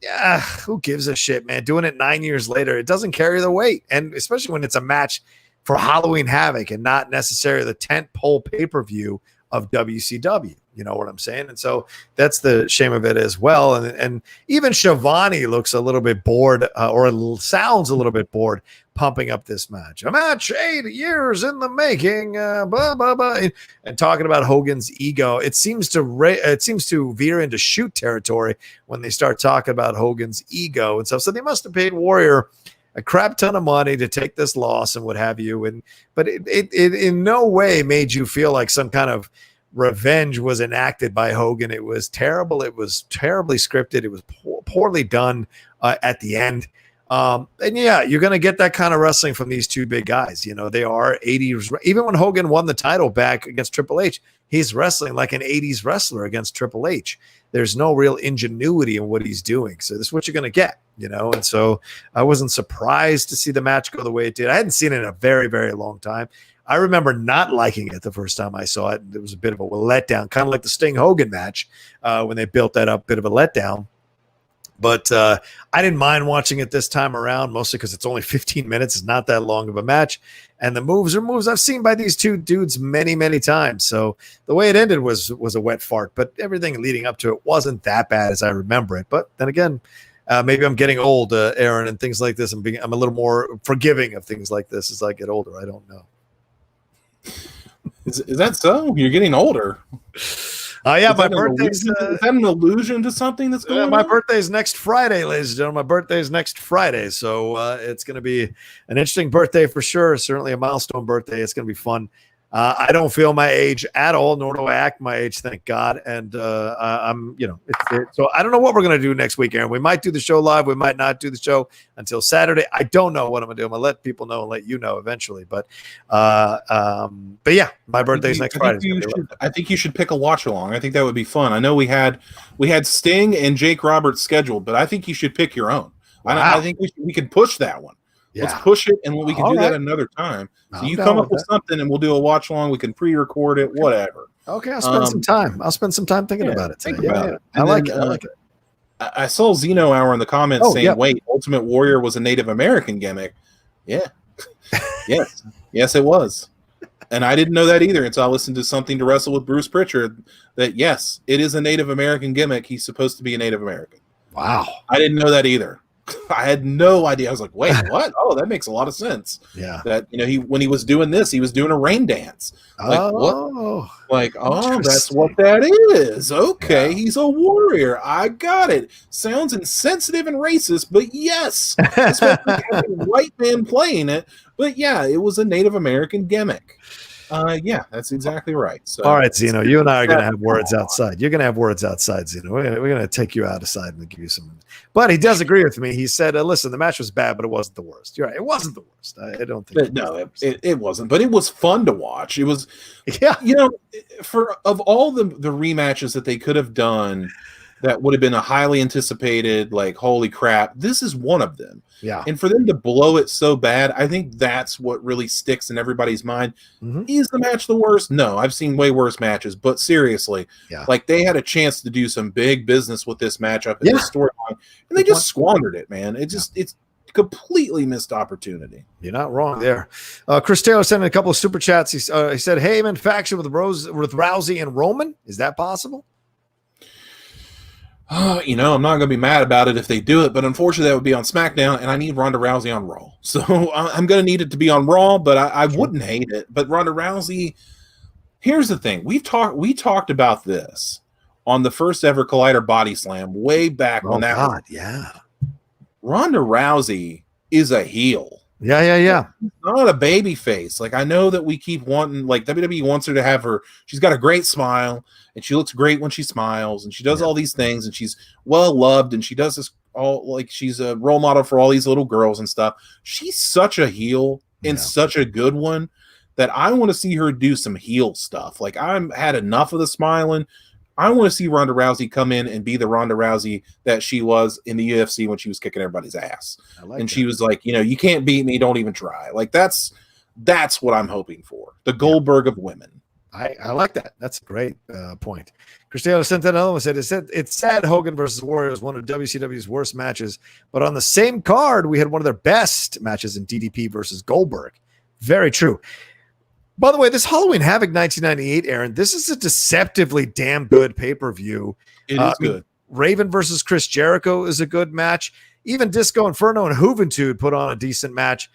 yeah, who gives a shit, man? Doing it 9 years later, it doesn't carry the weight. And especially when it's a match for Halloween Havoc and not necessarily the tentpole pay-per-view of WCW. You know what I'm saying? And so that's the shame of it as well. And even Shivani looks a little bit bored, or sounds a little bit bored, pumping up this match. A match 8 years in the making, blah, blah, blah, and talking about Hogan's ego. It seems to veer into shoot territory when they start talking about Hogan's ego and stuff. So they must have paid Warrior a crap ton of money to take this loss and what have you. But it in no way made you feel like some kind of revenge was enacted by Hogan. It was terrible. It was terribly scripted. It was poorly done at the end. And yeah, you're going to get that kind of wrestling from these two big guys. You know, they are 80s. Even when Hogan won the title back against Triple H, he's wrestling like an 80s wrestler against Triple H. There's no real ingenuity in what he's doing. So this is what you're going to get, you know? And so I wasn't surprised to see the match go the way it did. I hadn't seen it in a very, very long time. I remember not liking it the first time I saw it. It was a bit of a letdown, kind of like the Sting Hogan match when they built that up, bit of a letdown. But I didn't mind watching it this time around, mostly because it's only 15 minutes. It's not that long of a match. And the moves are moves I've seen by these two dudes many, many times. So the way it ended was a wet fart. But everything leading up to it wasn't that bad as I remember it. But then again, maybe I'm getting old, Aaron, and things like this. I'm a little more forgiving of things like this as I get older. I don't know. Is that so? You're getting older. Yeah, my birthday's... Is that an allusion to something that's going on? My birthday's next Friday, ladies and gentlemen. My birthday's next Friday. So it's going to be an interesting birthday for sure. Certainly a milestone birthday. It's going to be fun. I don't feel my age at all, nor do I act my age, thank God. And I'm, so I don't know what we're going to do next week, Aaron. We might do the show live. We might not do the show until Saturday. I don't know what I'm going to do. I'm going to let people know and let you know eventually. But yeah, my birthday's next Friday. I think you should pick a watch along. I think that would be fun. I know we had Sting and Jake Roberts scheduled, but I think you should pick your own. Wow. I think we can push that one. Yeah. Let's push it, and we can do that another time. So you come up with something, and we'll do a watch along. We can pre-record it, whatever. Okay, I'll spend some time. I'll spend some time thinking about it. Think about it. I like it. I saw Zeno Hour in the comments saying, "Wait, Ultimate Warrior was a Native American gimmick." Yeah, yes, it was, and I didn't know that either until I listened to Something to Wrestle with Bruce Pritchard. That yes, it is a Native American gimmick. He's supposed to be a Native American. Wow, I didn't know that either. I had no idea. I was like, wait, what? Oh, that makes a lot of sense. Yeah. That, when he was doing this, he was doing a rain dance. Like, what? Like, that's what that is. Okay, he's a warrior. I got it. Sounds insensitive and racist, but yes. Especially having a white man playing it. But yeah, it was a Native American gimmick. Yeah, that's exactly right. So, all right, Zeno, you and I are going to have words outside. You're going to have words outside, Zeno. We're going to take you outside and give you some. But he does agree with me. He said, listen, the match was bad, but it wasn't the worst. You're right. It wasn't the worst. I don't think it wasn't. But it was fun to watch. It was, of all the rematches that they could have done that would have been a highly anticipated, like, holy crap, this is one of them. Yeah. And for them to blow it so bad, I think that's what really sticks in everybody's mind. Mm-hmm. Is the match the worst? No, I've seen way worse matches, but seriously, like, they had a chance to do some big business with this matchup and this storyline, and they just squandered it, man. It's completely missed opportunity. You're not wrong there. Chris Taylor sent in a couple of super chats. He said, Heyman faction with Rousey and Roman. Is that possible? I'm not going to be mad about it if they do it, but unfortunately that would be on SmackDown, and I need Ronda Rousey on Raw. So I'm going to need it to be on Raw, but I wouldn't hate it. But Ronda Rousey, here's the thing. We talked about this on the first ever Collider Body Slam way back on that. God, yeah. Ronda Rousey is a heel. Yeah. She's not a baby face. Like, I know that we keep wanting, like, WWE wants her to have her. She's got a great smile, and she looks great when she smiles, and she does all these things, and she's well loved, and she does this all, like, she's a role model for all these little girls and stuff. She's such a heel and such a good one that I want to see her do some heel stuff. Like, I'm had enough of the smiling. I want to see Ronda Rousey come in and be the Ronda Rousey that she was in the UFC when she was kicking everybody's ass. She was like, you can't beat me. Don't even try. Like, that's what I'm hoping for. The Goldberg of women. I like that. That's a great point. Cristiano sent another one. Said it's sad Hogan versus Warrior is one of WCW's worst matches, but on the same card we had one of their best matches in DDP versus Goldberg. Very true. By the way, this Halloween Havoc 1998, Aaron, this is a deceptively damn good pay-per-view. It is good. Raven versus Chris Jericho is a good match. Even Disco Inferno and Juventud put on a decent match.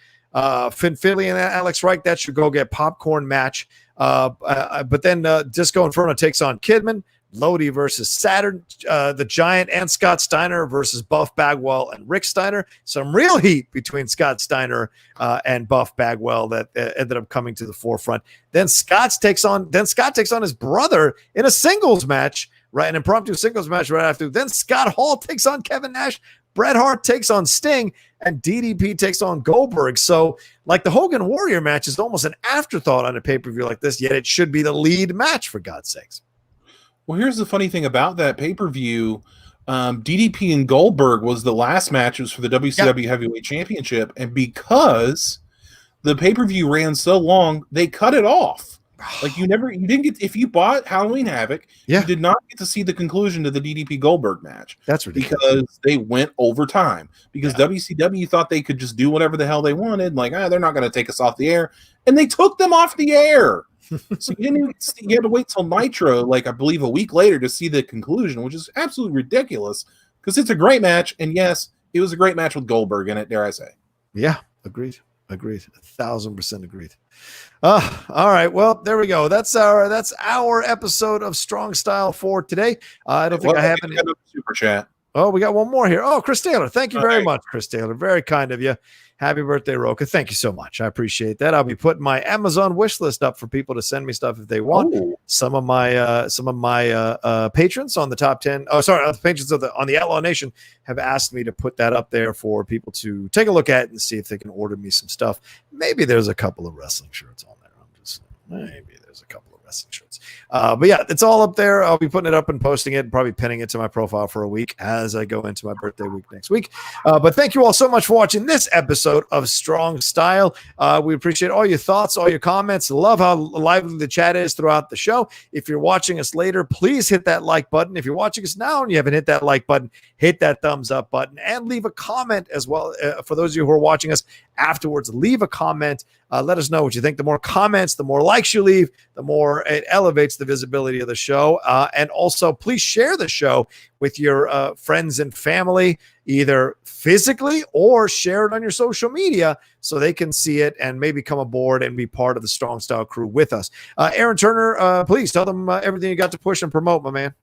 Finn Finlay and Alex Reich, that should go get popcorn match. But then Disco Inferno takes on Kidman. Lodi versus Saturn, the Giant and Scott Steiner versus Buff Bagwell and Rick Steiner. Some real heat between Scott Steiner and Buff Bagwell that ended up coming to the forefront. Then Scott takes on his brother in a singles match, right? An impromptu singles match right after. Then Scott Hall takes on Kevin Nash. Bret Hart takes on Sting, and DDP takes on Goldberg. So, like, the Hogan Warrior match is almost an afterthought on a pay-per-view like this, yet it should be the lead match, for God's sakes. Well, here's the funny thing about that pay-per-view. DDP and Goldberg was the last match. It was for the WCW Heavyweight Championship. And because the pay-per-view ran so long, they cut it off. Like, you didn't get, if you bought Halloween Havoc, you did not get to see the conclusion to the DDP Goldberg match. That's ridiculous. Because they went over time. Because WCW thought they could just do whatever the hell they wanted. Like, they're not going to take us off the air. And they took them off the air. So you had to wait till Nitro, like, I believe a week later, to see the conclusion, which is absolutely ridiculous because it's a great match. And yes, it was a great match with Goldberg in it, dare I say. Yeah, agreed. 1,000% agreed. All right. Well, there we go. That's our episode of Strong Style for today. I don't think I have any super chat. Oh, we got one more here. Oh, Chris Taylor. Thank you very much, Chris Taylor. Very kind of you. Happy birthday, Rocha. Thank you so much. I appreciate that. I'll be putting my Amazon wish list up for people to send me stuff if they want. Oh. Some of my patrons on the top 10. Oh, sorry, the patrons on the Outlaw Nation have asked me to put that up there for people to take a look at and see if they can order me some stuff. Maybe there's a couple of wrestling shirts on there. Maybe there's a couple of wrestling shirts. But yeah, it's all up there. I'll be putting it up and posting it and probably pinning it to my profile for a week as I go into my birthday week next week. But thank you all so much for watching this episode of Strong Style. We appreciate all your thoughts, all your comments. Love how lively the chat is throughout the show. If you're watching us later, please hit that like button. If you're watching us now and you haven't hit that like button, hit that thumbs up button and leave a comment as well. For those of you who are watching us afterwards, leave a comment. Let us know what you think. The more comments, the more likes you leave, the more it elevates the visibility of the show. And also, please share the show with your friends and family, either physically or share it on your social media so they can see it and maybe come aboard and be part of the Strong Style crew with us. Aaron Turner, please tell them everything you got to push and promote, my man.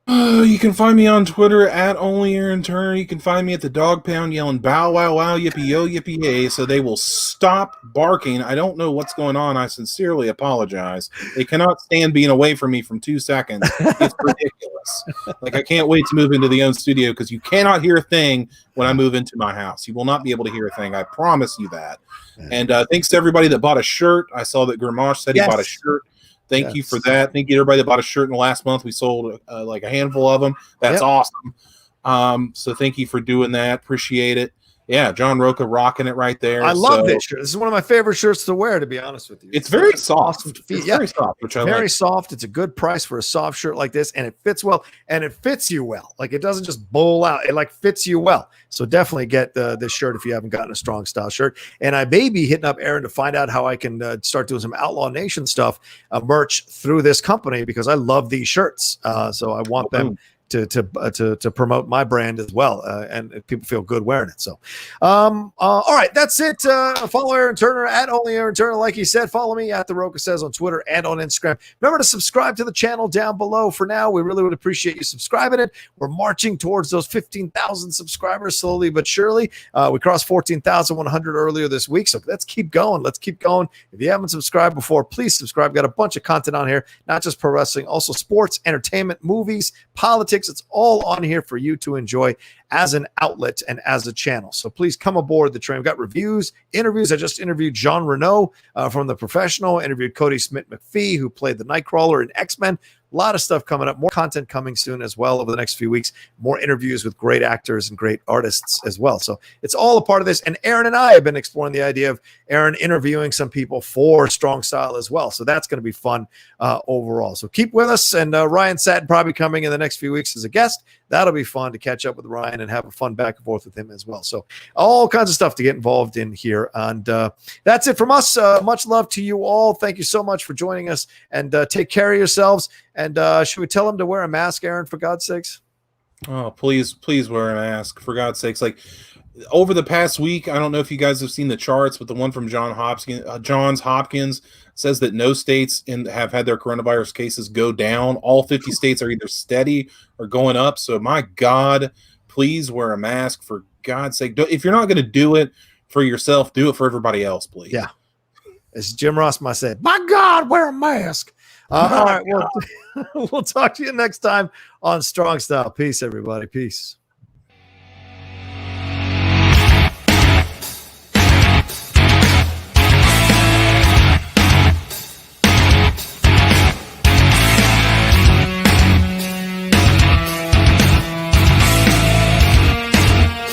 You can find me on Twitter at only Aaron Turner. You can find me at the dog pound yelling bow wow wow yippee yo yippee yay so they will stop barking. I don't know what's going on. I sincerely apologize. They cannot stand being away from me from 2 seconds. It's ridiculous. Like I can't wait to move into the own studio because you cannot hear a thing when I move into my house. You will not be able to hear a thing. I promise you that. And thanks to everybody that bought a shirt. I saw that Gurmash said he bought a shirt. Thank you for that. Thank you to everybody that bought a shirt in the last month. We sold like a handful of them. That's awesome. So thank you for doing that. Appreciate it. Yeah, John Rocha rocking it right there. I love this shirt. This is one of my favorite shirts to wear, to be honest with you. It's very soft. It's very soft, which I like. Soft. It's a good price for a soft shirt like this, and it fits well, and it fits you well. Like it doesn't just bowl out. It like fits you well. So definitely get this shirt if you haven't gotten a Strong Style shirt. And I may be hitting up Aaron to find out how I can start doing some Outlaw Nation stuff, merch through this company because I love these shirts. So I want them to promote my brand as well, and people feel good wearing it. So, all right, that's it. Follow Aaron Turner at only Aaron Turner, like he said. Follow me at the Rocha Says on Twitter and on Instagram. Remember to subscribe to the channel down below. For now, we really would appreciate you subscribing it. We're marching towards those 15,000 subscribers slowly but surely. We crossed 14,100 earlier this week, so let's keep going. Let's keep going. If you haven't subscribed before, please subscribe. Got a bunch of content on here, not just pro wrestling, also sports, entertainment, movies, politics. It's all on here for you to enjoy as an outlet and as a channel. So please come aboard the train. We've got reviews, interviews. I just interviewed Jean Renault from The Professional, interviewed Cody Smith-McPhee, who played the Nightcrawler in X-Men. A lot of stuff coming up, more content coming soon as well over the next few weeks, more interviews with great actors and great artists as well. So it's all a part of this. And Aaron and I have been exploring the idea of Aaron interviewing some people for Strong Style as well. So that's going to be fun overall. So keep with us. And Ryan Satin probably coming in the next few weeks as a guest. That'll be fun to catch up with Ryan and have a fun back and forth with him as well. So all kinds of stuff to get involved in here. And that's it from us. Much love to you all. Thank you so much for joining us, and take care of yourselves. And should we tell them to wear a mask, Aaron, for God's sakes? Oh, please wear a mask, for God's sakes. Like over the past week, I don't know if you guys have seen the charts, but the one from Johns Hopkins says that no states have had their coronavirus cases go down. All 50 states are either steady or going up. So my God, please wear a mask, for God's sake. If you're not going to do it for yourself, do it for everybody else, please. Yeah. As Jim Ross might say, my God, wear a mask. All right, we'll talk to you next time on Strong Style. Peace, everybody. Peace.